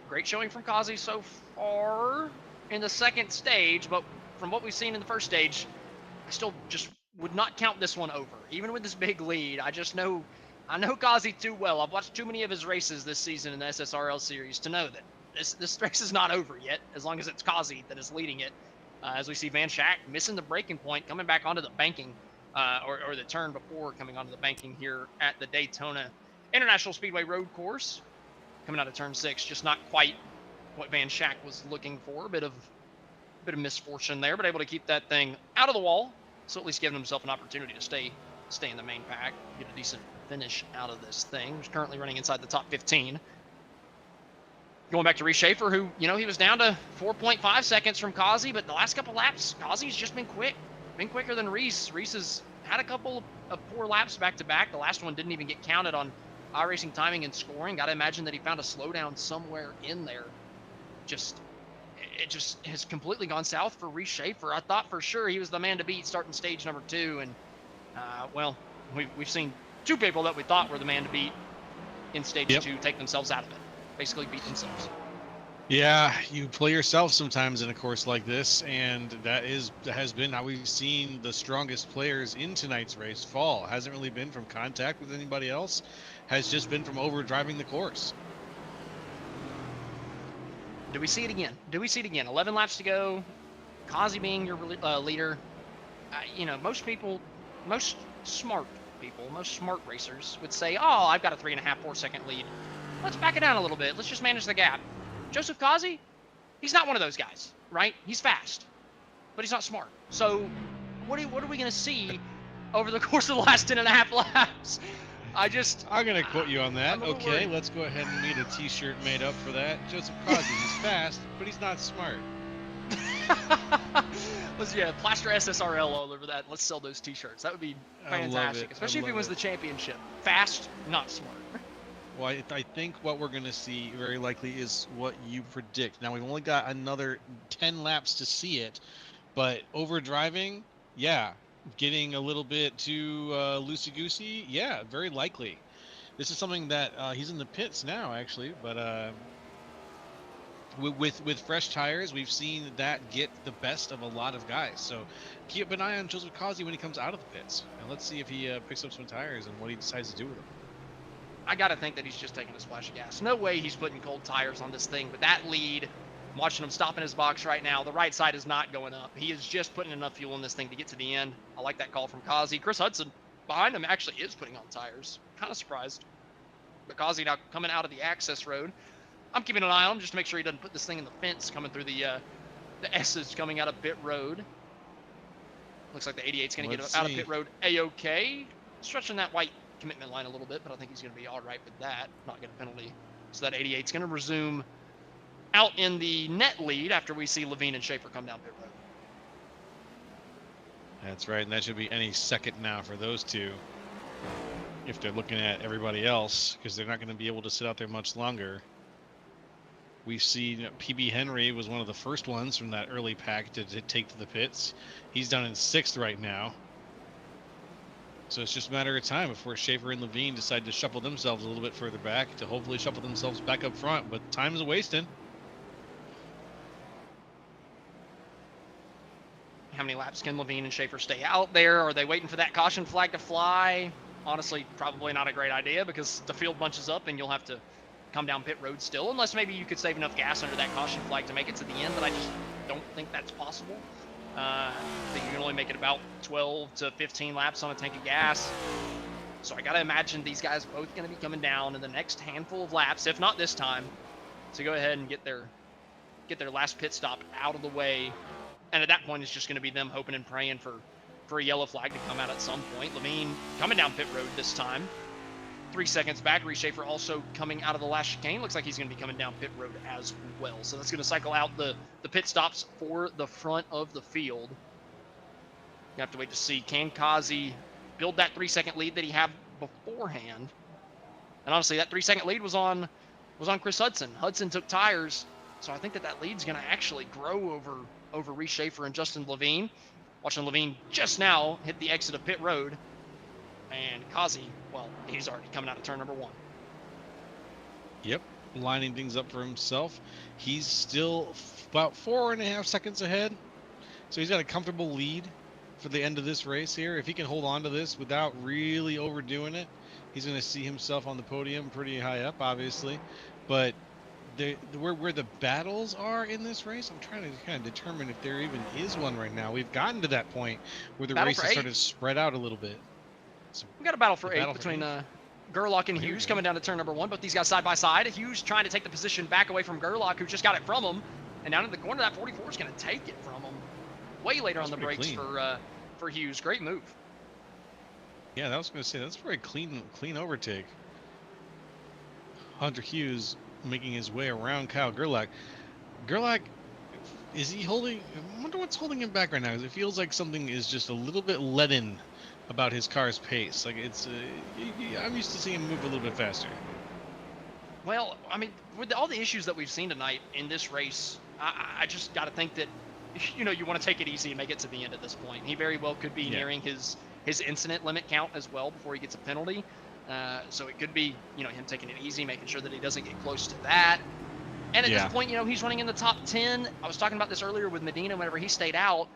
great showing from Kazi so far in the second stage, but from what we've seen in the first stage, I still just would not count this one over. Even with this big lead, I know Kazi too well. I've watched too many of his races this season in the SSRL series to know that this race is not over yet, as long as it's Kazi that is leading it. As we see Van Schack missing the braking point, coming back onto the banking, or the turn before coming onto the banking here at the Daytona International Speedway road course. Coming out of turn 6, just not quite what Van Schack was looking for. A bit of misfortune there, but able to keep that thing out of the wall. So at least giving himself an opportunity to stay in the main pack, get a decent finish out of this thing. He's currently running inside the top 15. Going back to Reese Schaefer, who, he was down to 4.5 seconds from Kazi, but the last couple laps, Kazi's just been quicker than Reese. Reese has had a couple of poor laps back-to-back. The last one didn't even get counted on iRacing timing and scoring. Got to imagine that he found a slowdown somewhere in there. It just has completely gone south for Reese Schaefer. I thought for sure he was the man to beat starting stage number 2, and we've seen 2 people that we thought were the man to beat in stage 2 take themselves out of it, basically beat themselves. Yeah, you play yourself sometimes in a course like this, and that has been how we've seen the strongest players in tonight's race fall. Hasn't really been from contact with anybody else, has just been from overdriving the course. Do we see it again? 11 laps to go. Kazi being your leader. Most smart racers would say, oh, I've got a 3.5-4 second lead. Let's back it down a little bit. Let's just manage the gap. Joseph Kazi, he's not one of those guys, right? He's fast, but he's not smart. So what are we going to see over the course of the last 10.5 laps? I'm going to quote you on that. Okay, let's go ahead and need a t-shirt made up for that. Joseph Kazi, he's fast, but he's not smart. Yeah, plaster SSRL all over that. Let's sell those T-shirts. That would be I love fantastic, it. especially if he I love wins it. the championship. Fast, not smart. Well, I think what we're going to see very likely is what you predict. Now, we've only got another 10 laps to see it, but over driving, yeah, getting a little bit too loosey-goosey, yeah, very likely. This is something that he's in the pits now, actually, but with fresh tires, we've seen that get the best of a lot of guys. So keep an eye on Joseph Cosby when he comes out of the pits, and let's see if he picks up some tires and what he decides to do with them. I got to think that he's just taking a splash of gas. No way he's putting cold tires on this thing, but that lead, I'm watching him stop in his box right now. The right side is not going up. He is just putting enough fuel in this thing to get to the end. I like that call from Kazi. Chris Hudson behind him actually is putting on tires. Kind of surprised. But Kazi now coming out of the access road. I'm keeping an eye on him just to make sure he doesn't put this thing in the fence coming through the S's coming out of pit road. Looks like the 88's going to get out of pit road A-OK. Stretching that white commitment line a little bit, but I think he's going to be all right with that. Not get a penalty. So that 88's going to resume out in the net lead after we see Levine and Schaefer come down pit road. That's right, and that should be any second now for those two. If they're looking at everybody else, because they're not going to be able to sit out there much longer. We've seen PB Henry was one of the first ones from that early pack to take to the pits. He's down in 6th right now. So it's just a matter of time before Schaefer and Levine decide to shuffle themselves a little bit further back to hopefully shuffle themselves back up front, but time's wasting. How many laps can Levine and Schaefer stay out there? Are they waiting for that caution flag to fly? Honestly, probably not a great idea because the field bunches up and you'll have to come down pit road still, unless maybe you could save enough gas under that caution flag to make it to the end, but I just don't think that's possible. I think you can only make it about 12 to 15 laps on a tank of gas. So I got to imagine these guys are both going to be coming down in the next handful of laps, if not this time, to go ahead and get their last pit stop out of the way. And at that point, it's just going to be them hoping and praying for a yellow flag to come out at some point. Levine coming down pit road this time. 3 seconds back. Reese Schaefer also coming out of the last chicane. Looks like he's going to be coming down pit road as well. So that's going to cycle out the pit stops for the front of the field. You have to wait to see, can Kazi build that 3-second lead that he had beforehand? And honestly, that 3-second lead was on Chris Hudson. Hudson took tires, so I think that lead's going to actually grow over Reese Schaefer and Justin Levine. Watching Levine just now hit the exit of pit road. And Kazi, well, he's already coming out of turn number 1. Yep, lining things up for himself. He's still about 4.5 seconds ahead. So he's got a comfortable lead for the end of this race here. If he can hold on to this without really overdoing it, he's going to see himself on the podium pretty high up, obviously. But where the battles are in this race, I'm trying to kind of determine if there even is one right now. We've gotten to that point where the race has started to spread out a little bit. So we got a battle for 8 between Gerlach and Hughes coming down to turn number 1. Both these guys side by side. Hughes trying to take the position back away from Gerlach, who just got it from him. And down in the corner, that 44 is going to take it from him. Way later on the brakes for Hughes. Great move. Yeah, I was going to say, that's a very clean overtake. Hunter Hughes making his way around Kyle Gerlach. Gerlach, is he holding? I wonder what's holding him back right now. Because it feels like something is just a little bit leaden about his car's pace. Like it's, I'm used to seeing him move a little bit faster. Well, I mean, with all the issues that we've seen tonight in this race, I just got to think that, you want to take it easy and make it to the end at this point. He very well could be nearing his incident limit count as well before he gets a penalty. So it could be, him taking it easy, making sure that he doesn't get close to that. And at this point, he's running in the top 10. I was talking about this earlier with Medina whenever he stayed out.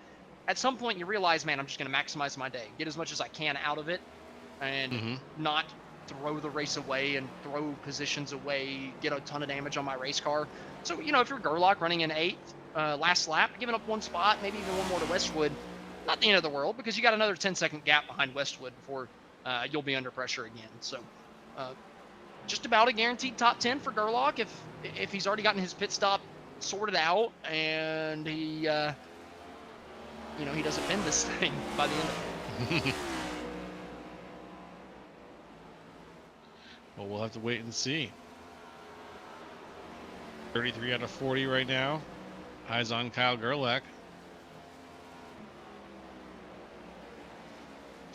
At some point, you realize, man, I'm just going to maximize my day, get as much as I can out of it, and not throw the race away and throw positions away, get a ton of damage on my race car. So, if you're Gerlach running in 8th, last lap, giving up 1 spot, maybe even 1 more to Westwood, not the end of the world, because you got another 10-second gap behind Westwood before you'll be under pressure again. So just about a guaranteed top 10 for Gerlach if he's already gotten his pit stop sorted out and he he doesn't bend this thing by the end of it. Well, we'll have to wait and see. 33 out of 40 right now. Eyes on Kyle Gerlach.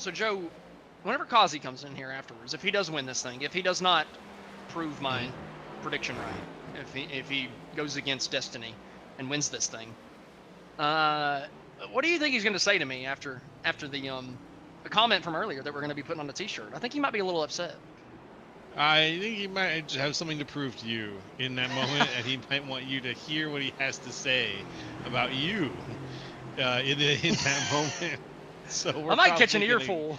So Joe, whenever Kazi comes in here afterwards, if he does win this thing, if he does not prove my prediction right, if he goes against Destiny and wins this thing, what do you think he's going to say to me after the comment from earlier that we're going to be putting on the T-shirt? I think he might be a little upset. I think he might have something to prove to you in that moment, and he might want you to hear what he has to say about you in that moment. So I might catch an earful.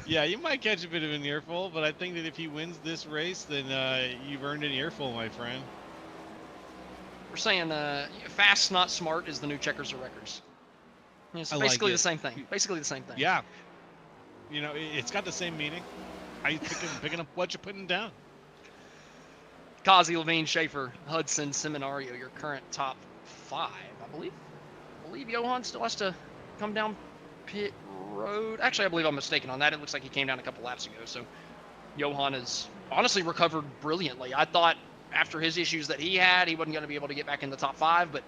Yeah, you might catch a bit of an earful, but I think that if he wins this race, then you've earned an earful, my friend. We're saying fast, not smart is the new checkers or wreckers. It's basically the same thing. Basically the same thing. Yeah. You know, it's got the same meaning. I picking up what you're putting down. Kazi, Levine, Schaefer, Hudson, Seminario, your current top 5, I believe. I believe Johan still has to come down pit road. Actually, I believe I'm mistaken on that. It looks like he came down a couple laps ago. So Johan has honestly recovered brilliantly. I thought after his issues that he had, he wasn't going to be able to get back in the top 5, but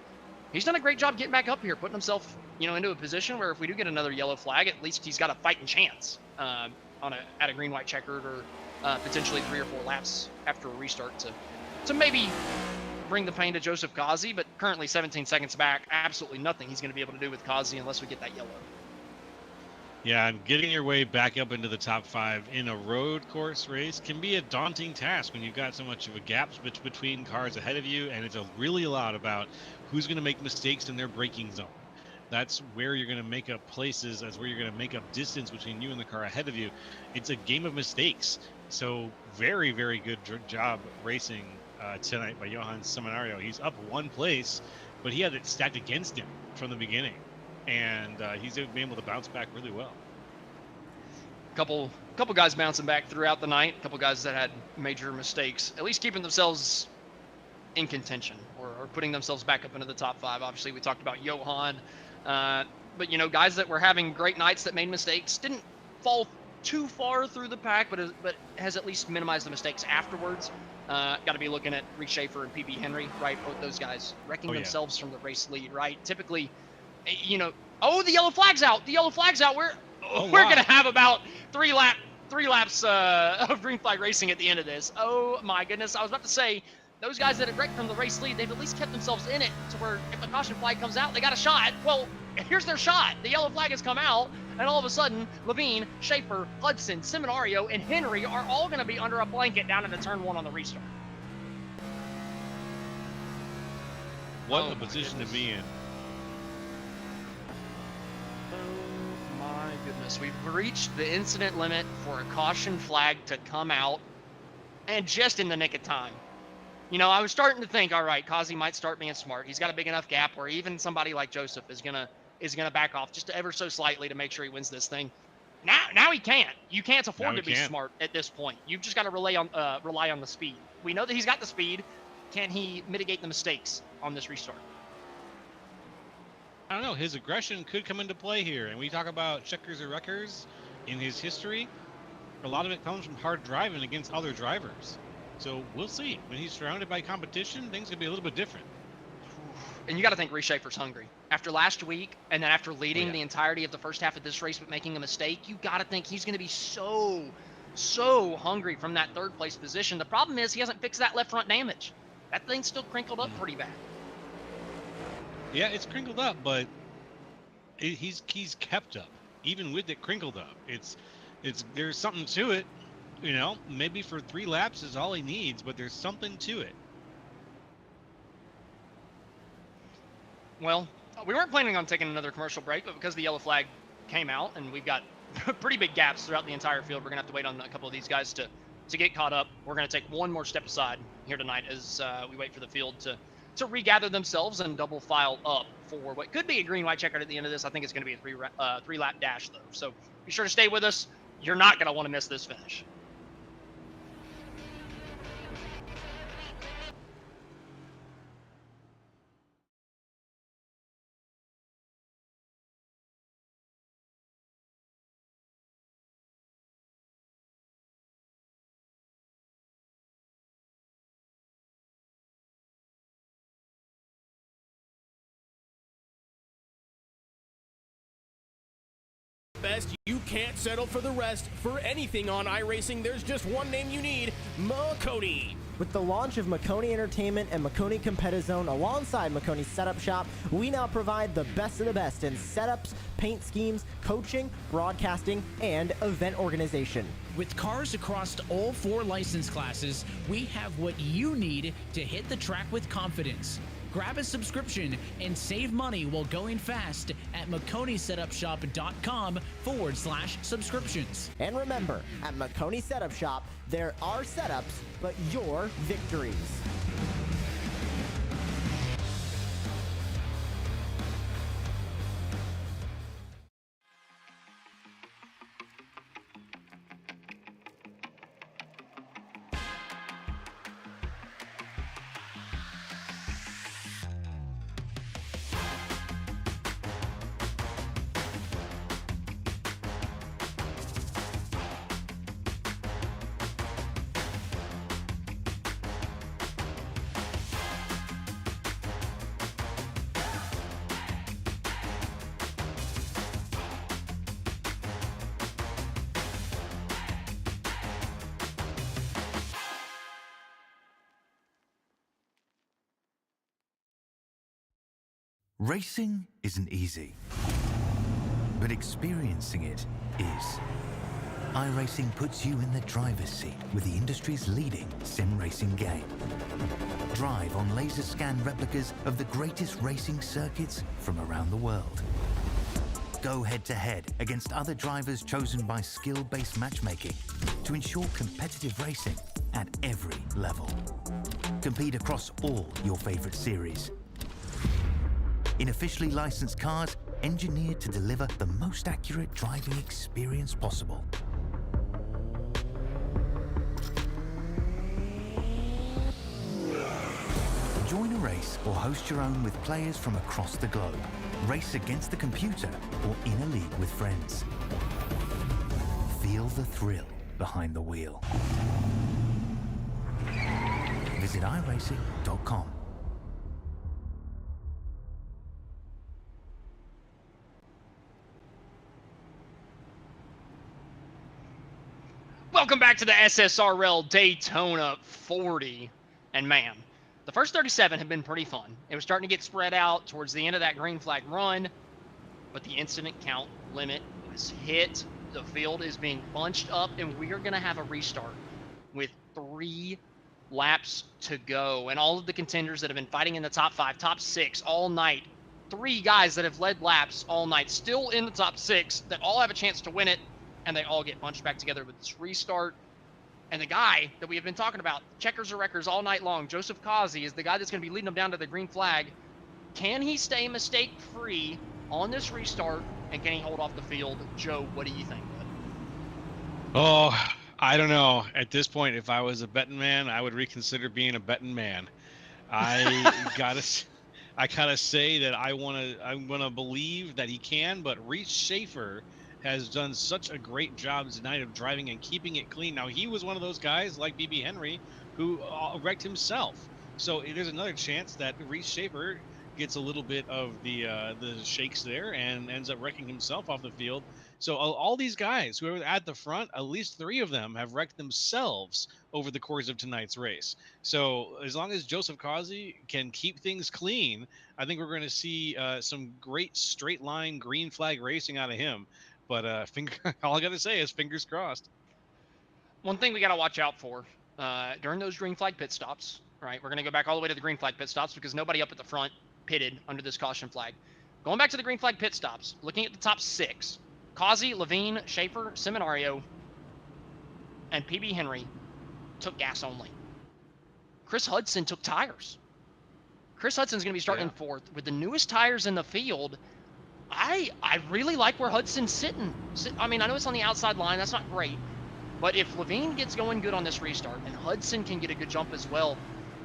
he's done a great job getting back up here, putting himself, into a position where if we do get another yellow flag, at least he's got a fighting chance at a green-white checkered or potentially 3 or 4 laps after a restart to maybe bring the pain to Joseph Kazi. But currently 17 seconds back, absolutely nothing he's going to be able to do with Kazi unless we get that yellow. Yeah, and getting your way back up into the top 5 in a road course race can be a daunting task when you've got so much of a gap between cars ahead of you, and it's really a lot about who's going to make mistakes in their braking zone. That's where you're going to make up places. That's where you're going to make up distance between you and the car ahead of you. It's a game of mistakes. So very, very good job racing tonight by Johan Seminario. He's up 1 place, but he had it stacked against him from the beginning. And he's been able to bounce back really well. Couple guys bouncing back throughout the night. A couple guys that had major mistakes, at least keeping themselves in contention or putting themselves back up into the top 5. Obviously, we talked about Johan, but guys that were having great nights that made mistakes didn't fall too far through the pack, but has at least minimized the mistakes afterwards. Got to be looking at Reece Schaefer and PB Henry, right? Both those guys wrecking themselves from the race lead, right? Typically, the yellow flag's out. The yellow flag's out. We're going to have about 3 laps of green flag racing at the end of this. Oh my goodness. I was about to say, those guys that had wrecked from the race lead, they've at least kept themselves in it to where if a caution flag comes out, they got a shot. Well, here's their shot. The yellow flag has come out, and all of a sudden, Levine, Schaefer, Hudson, Seminario, and Henry are all going to be under a blanket down into turn 1 on the restart. What a position to be in. Oh my goodness. We've reached the incident limit for a caution flag to come out, and just in the nick of time. I was starting to think, all right, Kazi might start being smart. He's got a big enough gap where even somebody like Joseph is gonna back off just ever so slightly to make sure he wins this thing. Now he can't. You can't afford to be smart at this point. You've just got to rely on the speed. We know that he's got the speed. Can he mitigate the mistakes on this restart? I don't know. His aggression could come into play here, and we talk about checkers or wreckers in his history. A lot of it comes from hard driving against other drivers. So we'll see. When he's surrounded by competition, things can be a little bit different. And you got to think Reece Schaefer's hungry. After last week, and then after leading the entirety of the first half of this race but making a mistake, you got to think he's going to be so hungry from that 3rd place position. The problem is he hasn't fixed that left front damage. That thing's still crinkled up pretty bad. Yeah, it's crinkled up, but he's kept up. Even with it crinkled up, there's something to it. Maybe for 3 laps is all he needs, but there's something to it. Well, we weren't planning on taking another commercial break, but because the yellow flag came out and we've got pretty big gaps throughout the entire field, we're going to have to wait on a couple of these guys to get caught up. We're going to take one more step aside here tonight as we wait for the field to regather themselves and double file up for what could be a green-white checkered at the end of this. I think it's going to be a 3-lap dash, though. So be sure to stay with us. You're not going to want to miss this finish. best, you can't settle for the rest. For anything on iRacing, there's just one name you need, Makoni. With the launch of Makoni Entertainment and Makoni Competizone alongside Makoni Setup Shop, we now provide the best of the best in setups, paint schemes, coaching, broadcasting, and event organization. With cars across all 4 license classes, we have what you need to hit the track with confidence. Grab a subscription and save money while going fast at MakoniSetupShop.com/subscriptions. And remember, at Makoni Setup Shop, there are setups, but your victories. Racing isn't easy, but experiencing it is. iRacing puts you in the driver's seat with the industry's leading sim racing game. Drive on laser scan replicas of the greatest racing circuits from around the world. Go head-to-head against other drivers chosen by skill-based matchmaking to ensure competitive racing at every level. Compete across all your favorite series. In officially licensed cars, engineered to deliver the most accurate driving experience possible. Join a race or host your own with players from across the globe. Race against the computer or in a league with friends. Feel the thrill behind the wheel. Visit iRacing.com. Welcome back to the SSRL Daytona 40. And man, the first 37 have been pretty fun. It was starting to get spread out towards the end of that green flag run, but the incident count limit was hit. The field is being bunched up, and we are going to have a restart with 3 laps to go. And all of the contenders that have been fighting in the top 5, top 6 all night, 3 guys that have led laps all night, still in the top 6, that all have a chance to win it. And they all get bunched back together with this restart. And the guy that we have been talking about, checkers or wreckers all night long, Joseph Kazi, is the guy that's going to be leading them down to the green flag. Can he stay mistake-free on this restart, and can he hold off the field? Joe, what do you think? Oh, I don't know. At this point, if I was a betting man, I would reconsider being a betting man. I gotta say that I'm gonna believe that he can, but Reese Schaefer has done such a great job tonight of driving and keeping it clean. Now, he was one of those guys like BB Henry who wrecked himself. So there's another chance that Reese Schaefer gets a little bit of the shakes there and ends up wrecking himself off the field. So all these guys who are at the front, at least 3 of them have wrecked themselves over the course of tonight's race. So as long as Joseph Kazi can keep things clean, I think we're going to see some great straight line green flag racing out of him. But all I got to say is fingers crossed. One thing we got to watch out for during those green flag pit stops, right? We're going to go back all the way to the green flag pit stops because nobody up at the front pitted under this caution flag. Going back to the green flag pit stops, looking at the top 6, Kazi, Levine, Schaefer, Seminario, and PB Henry took gas only. Chris Hudson took tires. Chris Hudson's going to be starting in 4th with the newest tires in the field. I really like where Hudson's sitting. I mean, I know it's on the outside line. That's not great. But if Levine gets going good on this restart and Hudson can get a good jump as well,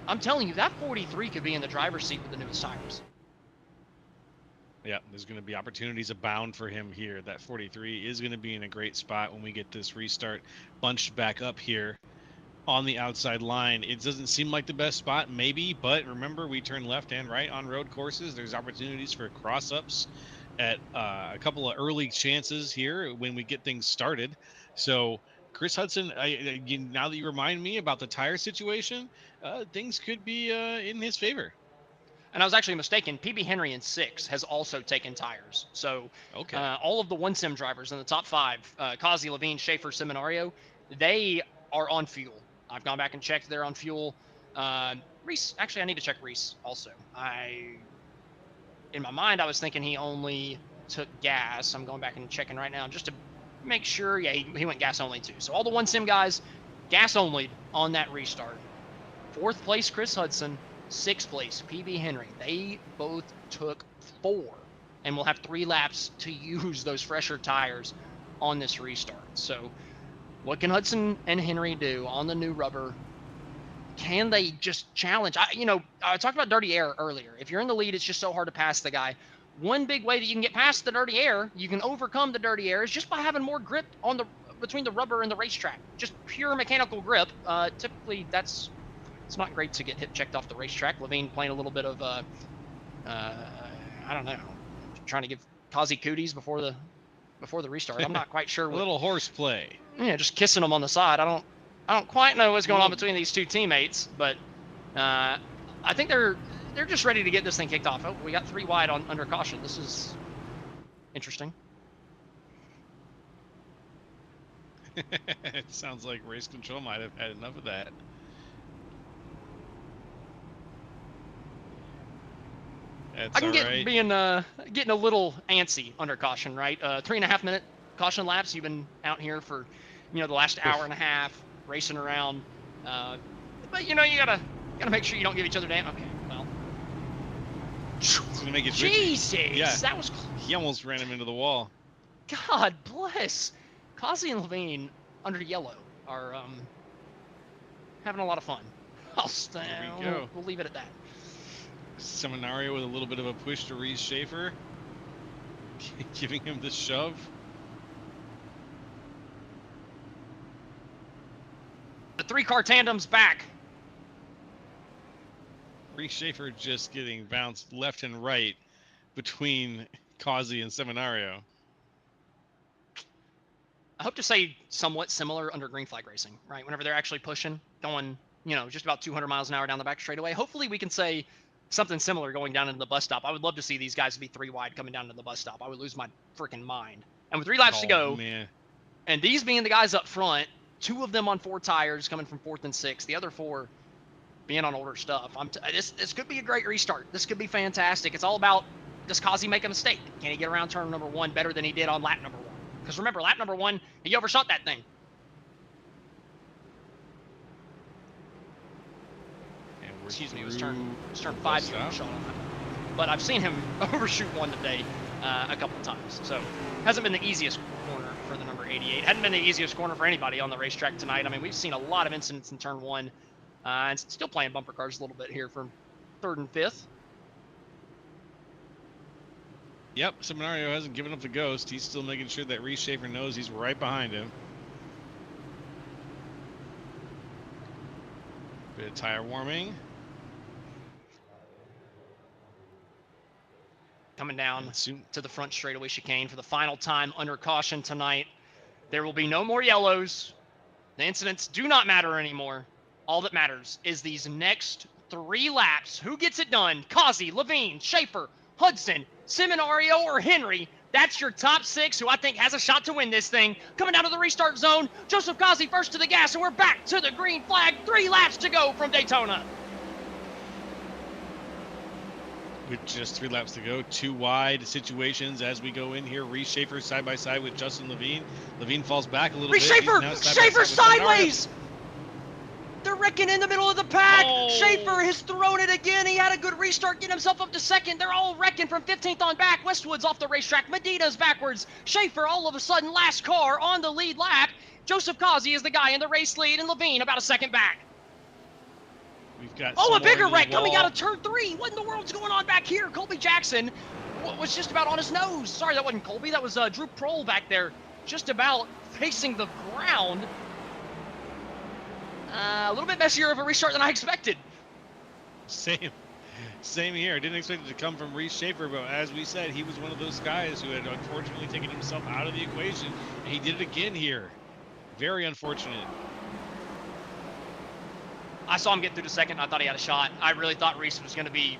I'm telling you, that 43 could be in the driver's seat with the newest tires. Yeah, there's going to be opportunities abound for him here. That 43 is going to be in a great spot when we get this restart bunched back up here on the outside line. It doesn't seem like the best spot, maybe, but remember, we turn left and right on road courses. There's opportunities for cross-ups at a couple of early chances here when we get things started. So Chris Hudson, now that you remind me about the tire situation, things could be in his favor. And I was actually mistaken. PB Henry in 6 has also taken tires. So Okay. all of the one sim drivers in the top 5, Kazi, Levine, Schaefer, Seminario, they are on fuel. I've gone back and checked. They're on fuel. Reese, actually, I need to check Reese also. In my mind, I was thinking he only took gas. I'm going back and checking right now just to make sure. Yeah, he went gas only too. So all the one sim guys, gas only on that restart. 4th place, Chris Hudson. 6th place, PB Henry. They both took 4 and will have 3 laps to use those fresher tires on this restart. So what can Hudson and Henry do on the new rubber? Can they just challenge? I talked about dirty air earlier. If you're in the lead, it's just so hard to pass the guy. One big way that you can get past the dirty air, you can overcome the dirty air, is just by having more grip on between the rubber and the racetrack. Just pure mechanical grip. Typically, it's not great to get checked off the racetrack. Levine playing a little bit of, I don't know, trying to give Kazi cooties before the restart. I'm not quite sure. A little horseplay. Yeah, just kissing them on the side. I don't quite know what's going on between these two teammates, but I think they're just ready to get this thing kicked off. Oh, we got 3 wide under caution. This is interesting. It sounds like race control might have had enough of that. That's I can get right. getting a little antsy under caution, right? 3.5 minute caution laps. You've been out here for, the last hour and a half racing around. But you gotta make sure you don't give each other damn. Okay, well. It's gonna make it Jesus, yeah. That was. He almost ran him into the wall. God bless. Kazi and Levine under yellow are having a lot of fun. We'll leave it at that. Seminario with a little bit of a push to Reese Schaefer, giving him the shove. The 3-car tandem's back. Reese Schaefer just getting bounced left and right between Kazi and Seminario. I hope to say somewhat similar under green flag racing, right? Whenever they're actually pushing, going, just about 200 miles an hour down the back straightaway. Hopefully we can say something similar going down into the bus stop. I would love to see these guys be 3 wide coming down to the bus stop. I would lose my freaking mind. And with 3 laps to go, man. And these being the guys up front, 2 of them on 4 tires coming from 4th and 6th, the other 4 being on older stuff. This could be a great restart. This could be fantastic. It's all about, does Kazi make a mistake? Can he get around turn number 1 better than he did on lap number 1? Because remember, lap number 1, he overshot that thing. Excuse me, it was turn 5 he overshot on that. But I've seen him overshoot 1 today a couple of times. So hasn't been the easiest corner for the number 88. Hadn't been the easiest corner for anybody on the racetrack tonight. I mean, we've seen a lot of incidents in turn 1. And still playing bumper cars a little bit here from 3rd and 5th. Yep, Seminario hasn't given up the ghost. He's still making sure that Reese Schaefer knows he's right behind him. Bit of tire warming. Coming down to the front straightaway chicane for the final time under caution tonight. There will be no more yellows. The incidents do not matter anymore. All that matters is these next 3 laps. Who gets it done? Kazi, Levine, Schaefer, Hudson, Seminario, or Henry. That's your top 6 who I think has a shot to win this thing. Coming down to the restart zone, Joseph Kazi first to the gas, and we're back to the green flag. 3 laps to go from Daytona. With just 3 laps to go, 2 wide situations as we go in here. Reese Schaefer side by side with Justin Levine. Levine falls back a little Reese bit. Schaefer sideways! They're wrecking in the middle of the pack. Oh. Schaefer has thrown it again. He had a good restart, getting himself up to 2nd. They're all wrecking from 15th on back. Westwood's off the racetrack. Medina's backwards. Schaefer all of a sudden last car on the lead lap. Joseph Kazi is the guy in the race lead, and Levine about a 2nd back. We've got a bigger wreck coming out of turn 3. What in the world's going on back here? Colby Jackson was just about on his nose. Sorry, that wasn't Colby. That was Drew Prohl back there, just about facing the ground. A little bit messier of a restart than I expected. Same. Same here. I didn't expect it to come from Reese Schaefer, but as we said, he was one of those guys who had unfortunately taken himself out of the equation, and he did it again here. Very unfortunate. I saw him get through the second. I thought he had a shot. I really thought Reese was going to be,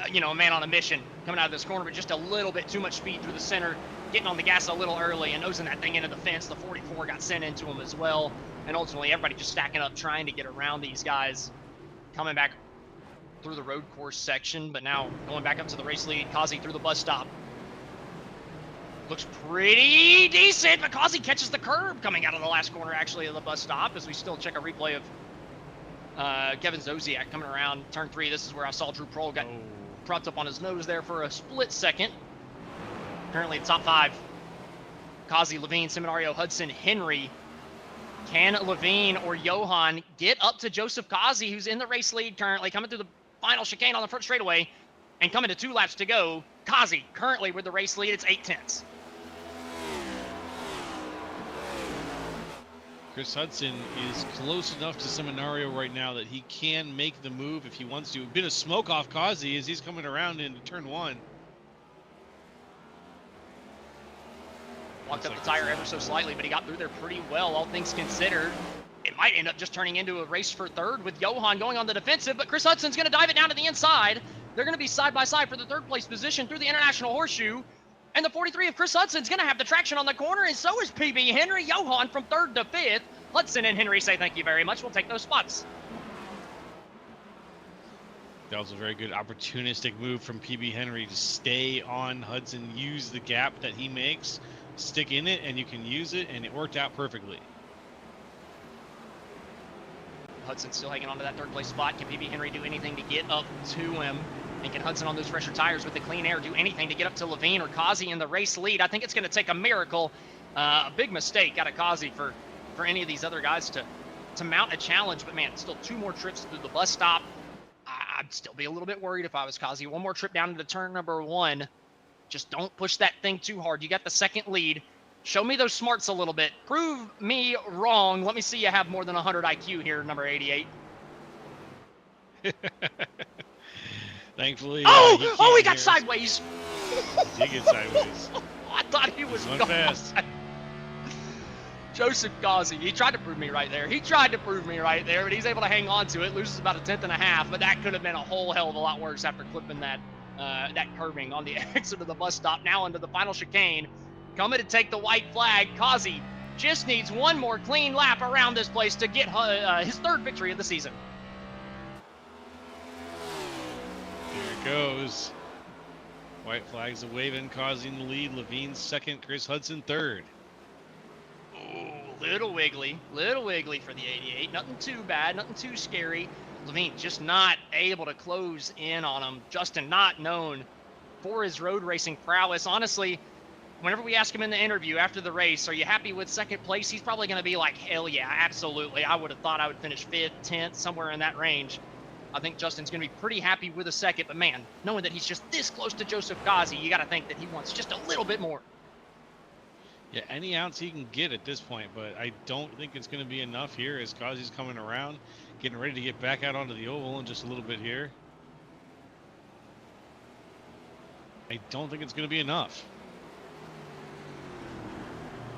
a man on a mission coming out of this corner, but just a little bit too much speed through the center, getting on the gas a little early and nosing that thing into the fence. The 44 got sent into him as well, and ultimately everybody just stacking up, trying to get around these guys, coming back through the road course section, but now going back up to the race lead. Kazi through the bus stop. Looks pretty decent, but Kazi catches the curb coming out of the last corner, actually, of the bus stop, as we still check a replay of Kevin Zosiak coming around turn 3. This is where I saw Drew Prohl got propped up on his nose there for a split second. Currently the top 5. Kazi, Levine, Seminario, Hudson, Henry. Can Levine or Johan get up to Joseph Kazi, who's in the race lead currently, coming through the final chicane on the front straightaway and coming to 2 laps to go? Kazi currently with the race lead. It's 8/10. Chris Hudson is close enough to Seminario right now that he can make the move if he wants to. A bit of smoke off Kazi as he's coming around into turn 1. Walked up the tire ever so slightly, but he got through there pretty well, all things considered. It might end up just turning into a race for third with Johan going on the defensive, but Chris Hudson's going to dive it down to the inside. They're going to be side by side for the 3rd place position through the International Horseshoe. And the 43 of Chris Hudson's going to have the traction on the corner, and so is PB Henry. Johan from 3rd to 5th. Hudson and Henry say thank you very much. We'll take those spots. That was a very good opportunistic move from PB Henry to stay on Hudson, use the gap that he makes, stick in it, and you can use it, and it worked out perfectly. Hudson still hanging on to that 3rd place spot. Can PB Henry do anything to get up to him? And can Hudson on those fresher tires with the clean air do anything to get up to Levine or Kazi in the race lead? I think it's going to take a miracle, a big mistake out of Kazi for any of these other guys to mount a challenge. But man, still 2 more trips through the bus stop. I'd still be a little bit worried if I was Kazi. 1 more trip down into turn number 1. Just don't push that thing too hard. You got the 2nd lead. Show me those smarts a little bit. Prove me wrong. Let me see you have more than 100 IQ here, number 88. Thankfully. He got sideways. He did get sideways. I thought he was going gone. fast. Joseph Kazi, he tried to prove me right there. But he's able to hang on to it. Loses about 1/10.5, but that could have been a whole hell of a lot worse after clipping that curbing on the exit of the bus stop. Now into the final chicane. Coming to take the white flag. Kazi just needs 1 more clean lap around this place to get his 3rd victory of the season. There it goes. White flags waving, causing the lead. Levine 2nd, Chris Hudson 3rd. Ooh, little wiggly for the 88. Nothing too bad, nothing too scary. Levine just not able to close in on him. Justin not known for his road racing prowess. Honestly, whenever we ask him in the interview after the race, are you happy with 2nd place? He's probably going to be like, hell yeah, absolutely. I would have thought I would finish 5th, 10th, somewhere in that range. I think Justin's going to be pretty happy with a 2nd, but man, knowing that he's just this close to Joseph Kazi, you got to think that he wants just a little bit more. Yeah, any ounce he can get at this point, but I don't think it's going to be enough here as Kazi's coming around, getting ready to get back out onto the oval in just a little bit here. I don't think it's going to be enough.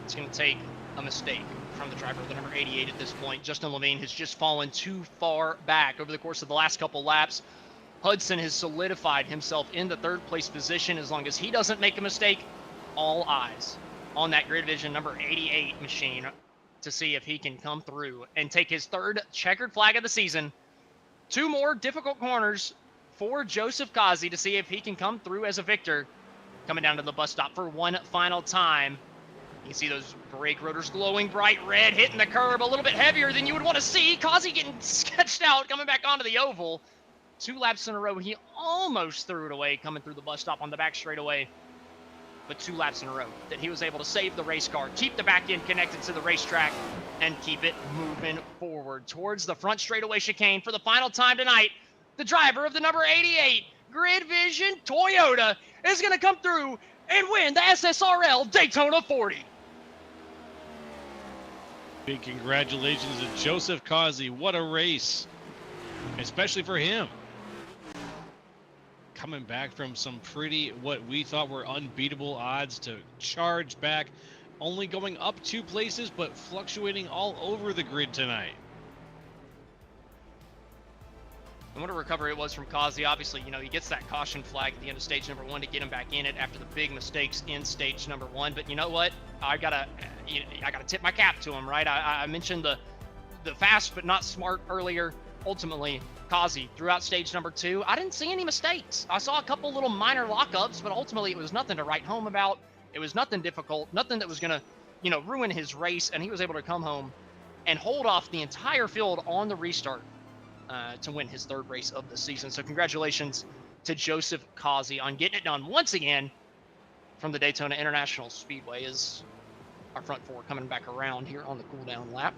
It's going to take a mistake from the driver of the number 88 at this point. Justin Levine has just fallen too far back over the course of the last couple laps. Hudson has solidified himself in the 3rd place position. As long as he doesn't make a mistake, all eyes on that grid vision number 88 machine to see if he can come through and take his 3rd checkered flag of the season. 2 more difficult corners for Joseph Kazi to see if he can come through as a victor. Coming down to the bus stop for 1 final time. You can see those brake rotors glowing bright red, hitting the curb a little bit heavier than you would want to see. Kazi getting sketched out, coming back onto the oval. 2 laps in a row. He almost threw it away coming through the bus stop on the back straightaway. But 2 laps in a row that he was able to save the race car, keep the back end connected to the racetrack, and keep it moving forward towards the front straightaway chicane for the final time tonight. The driver of the number 88 Grid Vision Toyota is going to come through and win the SSRL Daytona 40. Big congratulations to Joseph Kazi. What a race, especially for him. coming back from some pretty, what we thought were unbeatable odds, to charge back, only going up 2 places, but fluctuating all over the grid tonight. And what a recovery it was from Kazi. Obviously, you know, he gets that caution flag at the end of stage number 1 to get him back in it after the big mistakes in stage number 1. But you know what? I gotta tip my cap to him, right? I mentioned the fast but not smart earlier. Ultimately, Kazi, throughout stage number 2, I didn't see any mistakes. I saw a couple little minor lockups, but ultimately it was nothing to write home about. It was nothing difficult, nothing that was gonna, you know, ruin his race, and he was able to come home and hold off the entire field on the restart to win his 3rd race of the season. So congratulations to Joseph Kazi on getting it done once again from the Daytona International Speedway. Is our front 4 coming back around here on the cool down lap.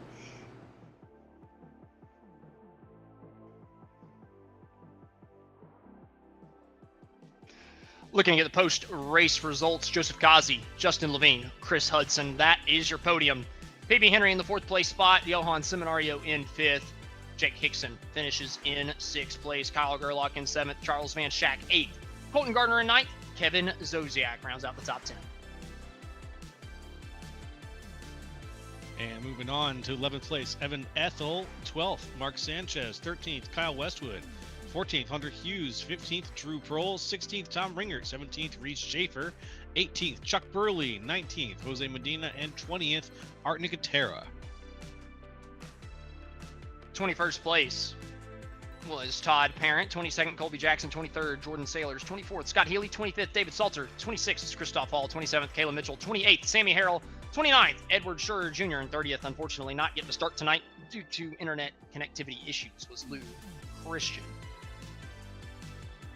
Looking at the post-race results, Joseph Kazi, Justin Levine, Chris Hudson, that is your podium. PB Henry in the 4th place spot, Johan Seminario in 5th, Jake Hickson finishes in 6th place, Kyle Gerlach in 7th, Charles Van Schack 8th, Colton Gardner in 9th, Kevin Zosiak rounds out the top 10. And moving on to 11th place, Evan Ethel, 12th, Mark Sanchez, 13th, Kyle Westwood, 14th, Hunter Hughes, 15th, Drew Prohl, 16th, Tom Ringert, 17th, Reese Schaefer, 18th, Chuck Burley, 19th, Jose Medina, and 20th, Art Nicotera. 21st place was Todd Parent, 22nd, Colby Jackson, 23rd, Jordan Sailors, 24th, Scott Healy, 25th, David Salter, 26th is Christoph Hall, 27th, Caleb Mitchell, 28th, Sammy Harrell, 29th, Edward Scherer Jr., and 30th, unfortunately not getting to start tonight due to internet connectivity issues, was Lou Christian.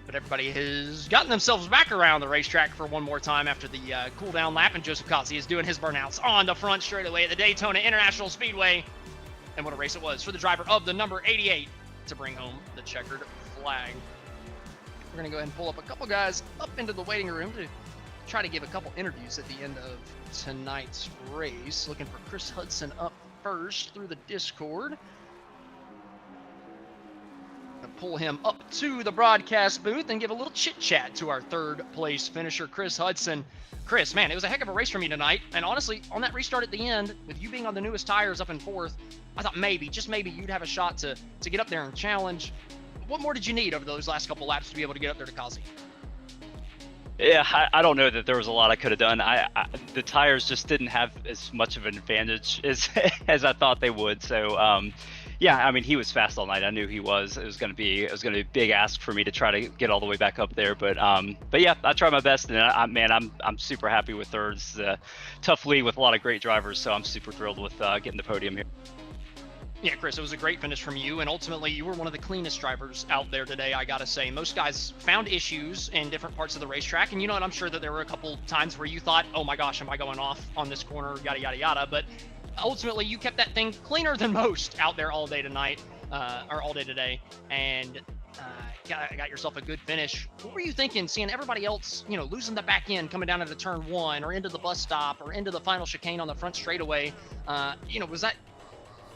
But everybody has gotten themselves back around the racetrack for one more time after the cool down lap, and Joseph Kazi is doing his burnouts on the front straightaway at the Daytona International Speedway. And what a race it was for the driver of the number 88 to bring home the checkered flag. We're going to go ahead and pull up a couple guys up into the waiting room to try to give a couple interviews at the end of tonight's race. Looking for Chris Hudson up first through the Discord. Gonna pull him up to the broadcast booth and give a little chit chat to our 3rd place finisher, Chris Hudson. Chris, man, it was a heck of a race from you tonight. And honestly, on that restart at the end, with you being on the newest tires up in 4th, I thought maybe, just maybe, you'd have a shot to get up there and challenge. What more did you need over those last couple laps to be able to get up there to Kazi? Yeah, I don't know that there was a lot I could have done. The tires just didn't have as much of an advantage as I thought they would. So, yeah, I mean, he was fast all night. I knew he was. It was gonna be a big ask for me to try to get all the way back up there. But yeah, I tried my best, and I'm super happy with 3rd. It's a tough league with a lot of great drivers, so I'm super thrilled with getting the podium here. Yeah, Chris, it was a great finish from you, and ultimately you were one of the cleanest drivers out there today, I gotta say. Most guys found issues in different parts of the racetrack, and you know what, I'm sure that there were a couple times where you thought, oh my gosh, am I going off on this corner, yada, yada, yada, but ultimately you kept that thing cleaner than most out there all day tonight, or all day today, and got yourself a good finish. What were you thinking, seeing everybody else, you know, losing the back end, coming down into turn 1, or into the bus stop, or into the final chicane on the front straightaway? You know, was that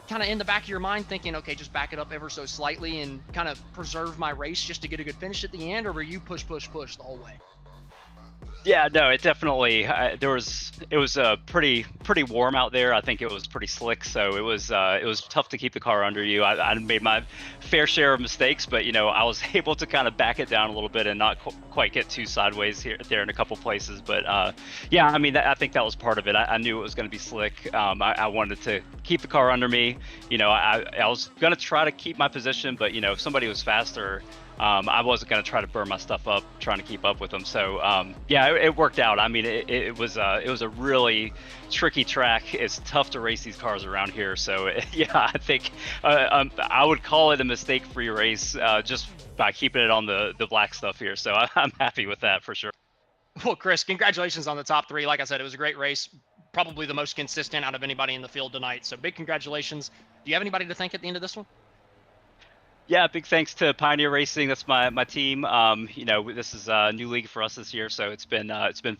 kind of in the back of your mind thinking, okay, just back it up ever so slightly and kind of preserve my race just to get a good finish at the end, or were you push the whole way? Yeah, no, it definitely, it was pretty warm out there. I think it was pretty slick, so it was tough to keep the car under you. I made my fair share of mistakes, but you know, I was able to kind of back it down a little bit and not quite get too sideways there in a couple places. But yeah, I mean, I think that was part of it. I knew it was going to be slick. I wanted to keep the car under me. You know, I was going to try to keep my position, but you know, if somebody was faster, I wasn't going to try to burn my stuff up trying to keep up with them. So yeah, it worked out. I mean, it was a really tricky track. It's tough to race these cars around here. So yeah, I think I would call it a mistake-free race just by keeping it on the black stuff here. So I'm happy with that for sure. Well, Chris, congratulations on the top 3. Like I said, it was a great race. Probably the most consistent out of anybody in the field tonight. So big congratulations. Do you have anybody to thank at the end of this one? Yeah, big thanks to Pioneer Racing. That's my team. This is a new league for us this year, so it's been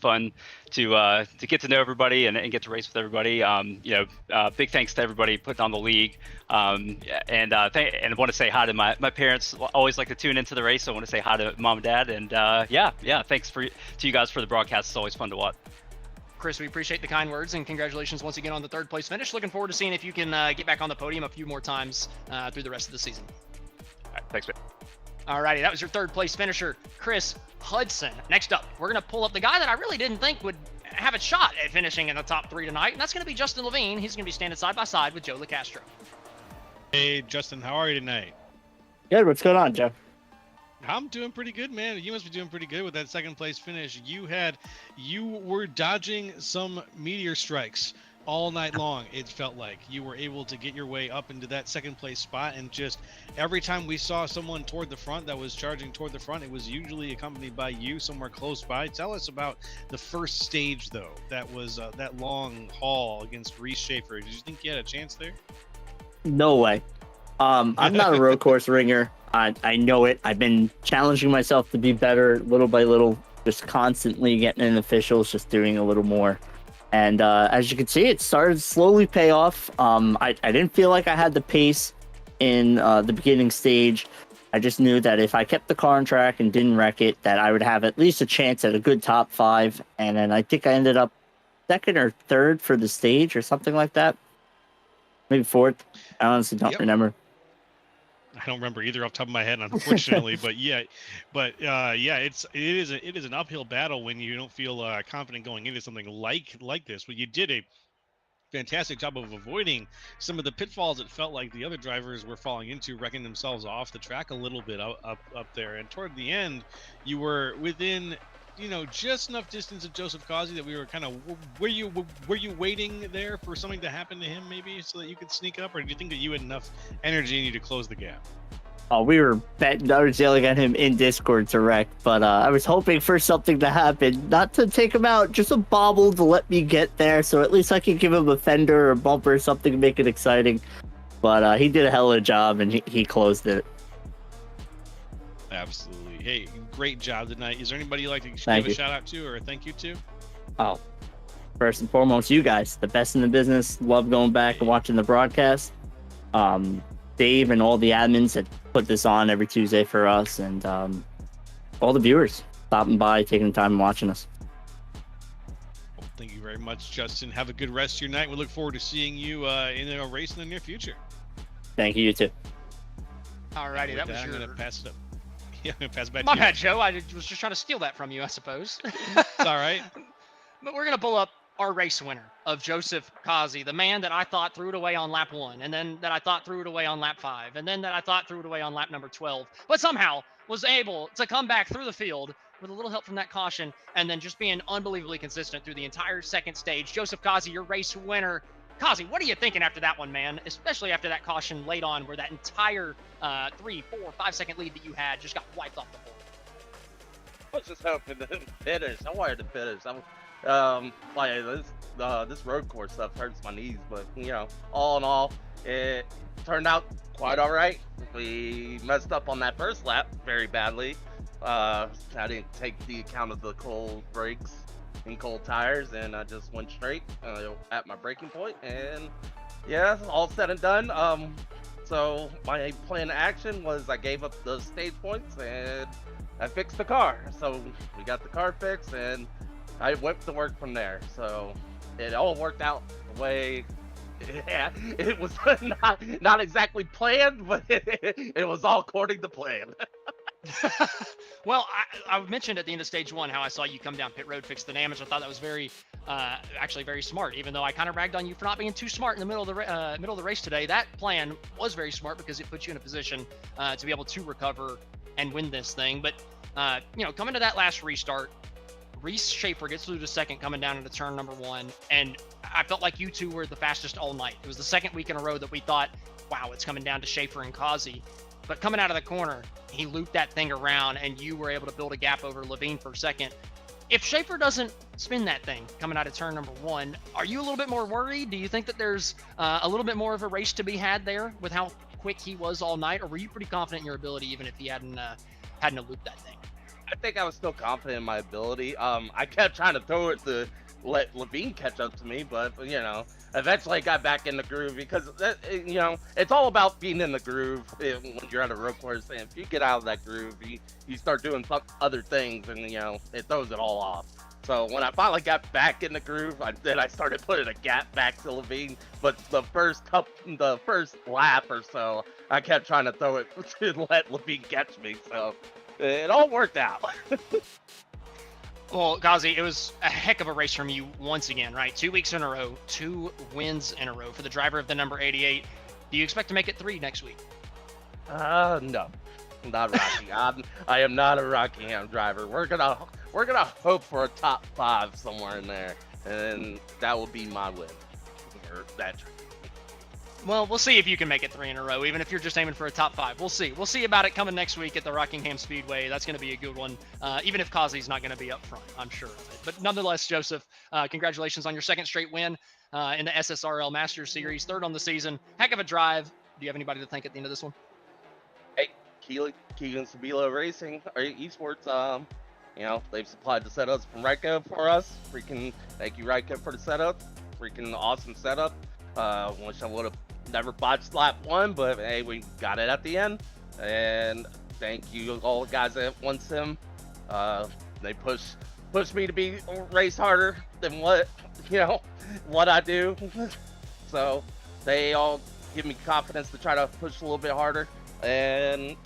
fun to get to know everybody and get to race with everybody. Big thanks to everybody putting on the league. And I want to say hi to my parents. Always like to tune into the race. So I want to say hi to mom and dad. And thanks to you guys for the broadcast. It's always fun to watch. Chris, we appreciate the kind words and congratulations once again on the third place finish. Looking forward to seeing if you can get back on the podium a few more times through the rest of the season. All right, thanks, man. Alrighty, that was your third place finisher, Chris Hudson. Next up, we're going to pull up the guy that I really didn't think would have a shot at finishing in the top 3 tonight, and that's going to be Justin Levine. He's going to be standing side by side with Joe LaCastro. Hey, Justin, how are you tonight? Good. What's going on, Joe? I'm doing pretty good, man. You must be doing pretty good with that second place finish. You were dodging some meteor strikes all night long. It felt like you were able to get your way up into that second place spot, and just every time we saw someone toward the front that was charging toward the front, it was usually accompanied by you somewhere close by. Tell us about the first stage, though. That was that long haul against Reese Schaefer. Did you think you had a chance there? No way. I'm not a road course ringer. I know it. I've been challenging myself to be better little by little, just constantly getting in officials, just doing a little more. And as you can see, it started to slowly pay off. I didn't feel like I had the pace in the beginning stage. I just knew that if I kept the car on track and didn't wreck it, that I would have at least a chance at a good top 5. And then I think I ended up 2nd or 3rd for the stage or something like that. Maybe 4th. I honestly don't remember. I don't remember either off the top of my head, unfortunately. it is an uphill battle when you don't feel confident going into something like this. But you did a fantastic job of avoiding some of the pitfalls it felt like the other drivers were falling into, wrecking themselves off the track a little bit up there. And toward the end, you were within, just enough distance of Joseph Causey that we were kind of, were you waiting there for something to happen to him maybe so that you could sneak up, or did you think that you had enough energy in you to close the gap? Oh, we were betting. I was yelling at him in Discord to wreck, but I was hoping for something to happen, not to take him out, just a bobble to let me get there, so at least I could give him a fender or a bumper or something to make it exciting. But he did a hell of a job, and he closed it. Absolutely. Hey, great job tonight. Is there anybody you'd like to give a shout out to or a thank you to? Oh, first and foremost, you guys, the best in the business. Love going back and watching the broadcast. Dave and all the admins that put this on every Tuesday for us, and all the viewers stopping by, taking the time and watching us. Well, thank you very much, Justin. Have a good rest of your night. We look forward to seeing you in a race in the near future. Thank you, you too. Alrighty, that was I'm your... going to pass it up. Yeah, I'm going to pass it back My to you. bad, Joe. I was just trying to steal that from you, I suppose. It's all right. But we're going to pull up our race winner of Joseph Causey, the man that I thought threw it away on lap 1, and then that I thought threw it away on lap 5, and then that I thought threw it away on lap number 12, but somehow was able to come back through the field with a little help from that caution, and then just being unbelievably consistent through the entire second stage. Joseph Causey, your race winner. Causey, what are you thinking after that one, man? Especially after that caution late on where that entire 3, 4, 5 second lead that you had just got wiped off the board. I was just hoping to finish. I wanted to finish. This road course stuff hurts my knees, but all in all, it turned out quite all right. We messed up on that first lap very badly. I didn't take the account of the cold brakes and cold tires, and I just went straight at my braking point. And yeah, all said and done. So my plan of action was I gave up the stage points and I fixed the car. So we got the car fixed, and I went to work from there. So it all worked out the way it was not exactly planned, but it was all according to plan. Well, I mentioned at the end of stage 1 how I saw you come down pit road, fix the damage. I thought that was actually very smart, even though I kind of ragged on you for not being too smart in the middle of the race today. That plan was very smart because it puts you in a position to be able to recover and win this thing. But coming to that last restart, Reese Schaefer gets through to second coming down into turn number 1, and I felt like you two were the fastest all night. It was the second week in a row that we thought, wow, it's coming down to Schaefer and Causey. But coming out of the corner, he looped that thing around, and you were able to build a gap over Levine for second. If Schaefer doesn't spin that thing coming out of turn number 1, are you a little bit more worried? Do you think that there's a little bit more of a race to be had there with how quick he was all night, or were you pretty confident in your ability even if he hadn't looped that thing? I think I was still confident in my ability. I kept trying to throw it to let Levine catch up to me, but eventually I got back in the groove because it's all about being in the groove when you're at a road course. And if you get out of that groove, you start doing other things, and it throws it all off. So when I finally got back in the groove, I started putting a gap back to Levine. But the first lap or so, I kept trying to throw it to let Levine catch me. So it all worked out. Well, Ghazi, it was a heck of a race from you once again, right? 2 weeks in a row, 2 wins in a row for the driver of the number 88. Do you expect to make it 3 next week? No, not Rockingham. I am not a Rockingham driver. We're gonna hope for a top 5 somewhere in there, and that will be my win for that trip. Well, we'll see if you can make it 3 in a row, even if you're just aiming for a top 5. We'll see. We'll see about it coming next week at the Rockingham Speedway. That's going to be a good one, even if Kazi's not going to be up front, I'm sure of it. But nonetheless, Joseph, congratulations on your 2nd straight win in the SSRL Masters Series, 3rd on the season. Heck of a drive. Do you have anybody to thank at the end of this one? Hey, Keegan Sabilo Racing, or Esports, they've supplied the setups from Ryko for us. Freaking thank you, Ryko, for the setup. Freaking awesome setup. Wish I would have never botched lap 1, but hey, we got it at the end. And thank you all the guys at One Sim. They pushed me to race harder than what I do. So they all give me confidence to try to push a little bit harder. And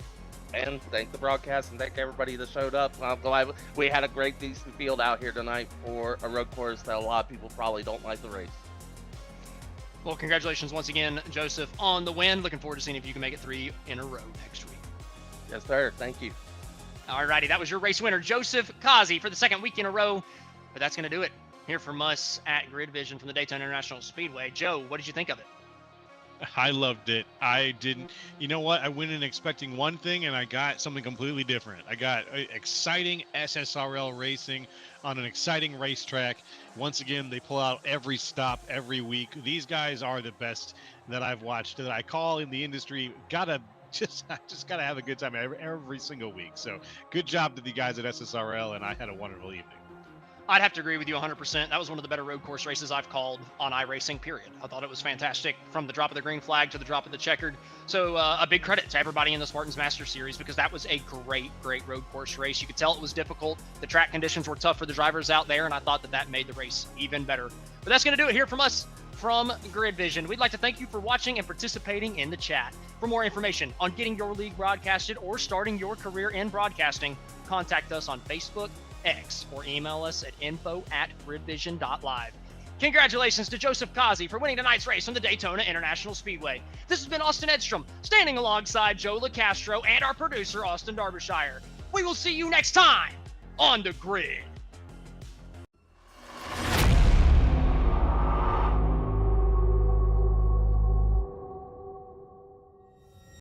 thank the broadcast and thank everybody that showed up. I'm glad we had a great, decent field out here tonight for a road course that a lot of people probably don't like the race. Well, congratulations once again, Joseph, on the win. Looking forward to seeing if you can make it 3 in a row next week. Yes, sir. Thank you. All righty, that was your race winner, Joseph Kazi, for the 2nd week in a row. But that's going to do it here from us at Grid Vision from the Daytona International Speedway. Joe, what did you think of it? I loved it. I didn't, you know what? I went in expecting one thing and I got something completely different. I got exciting SSRL racing on an exciting racetrack. Once again, they pull out every stop every week. These guys are the best that I've watched, that I call in the industry. Just gotta have a good time every single week. So good job to the guys at SSRL, and I had a wonderful evening. I'd have to agree with you 100%. That was one of the better road course races I've called on iRacing, period. I thought it was fantastic from the drop of the green flag to the drop of the checkered. So a big credit to everybody in the Spartans Master Series, because that was a great road course race. You could tell it was difficult. The track conditions were tough for the drivers out there, and I thought that made the race even better. But that's going to do it here from us from Grid Vision. We'd like to thank you for watching and participating in the chat. For more information on getting your league broadcasted or starting your career in broadcasting, contact us on Facebook, X, or email us at info@gridvision.live. Congratulations to Joseph Kazi for winning tonight's race on the Daytona International Speedway. This has been Austin Edstrom, standing alongside Joe LaCastro and our producer, Austin Darbyshire. We will see you next time on the Grid.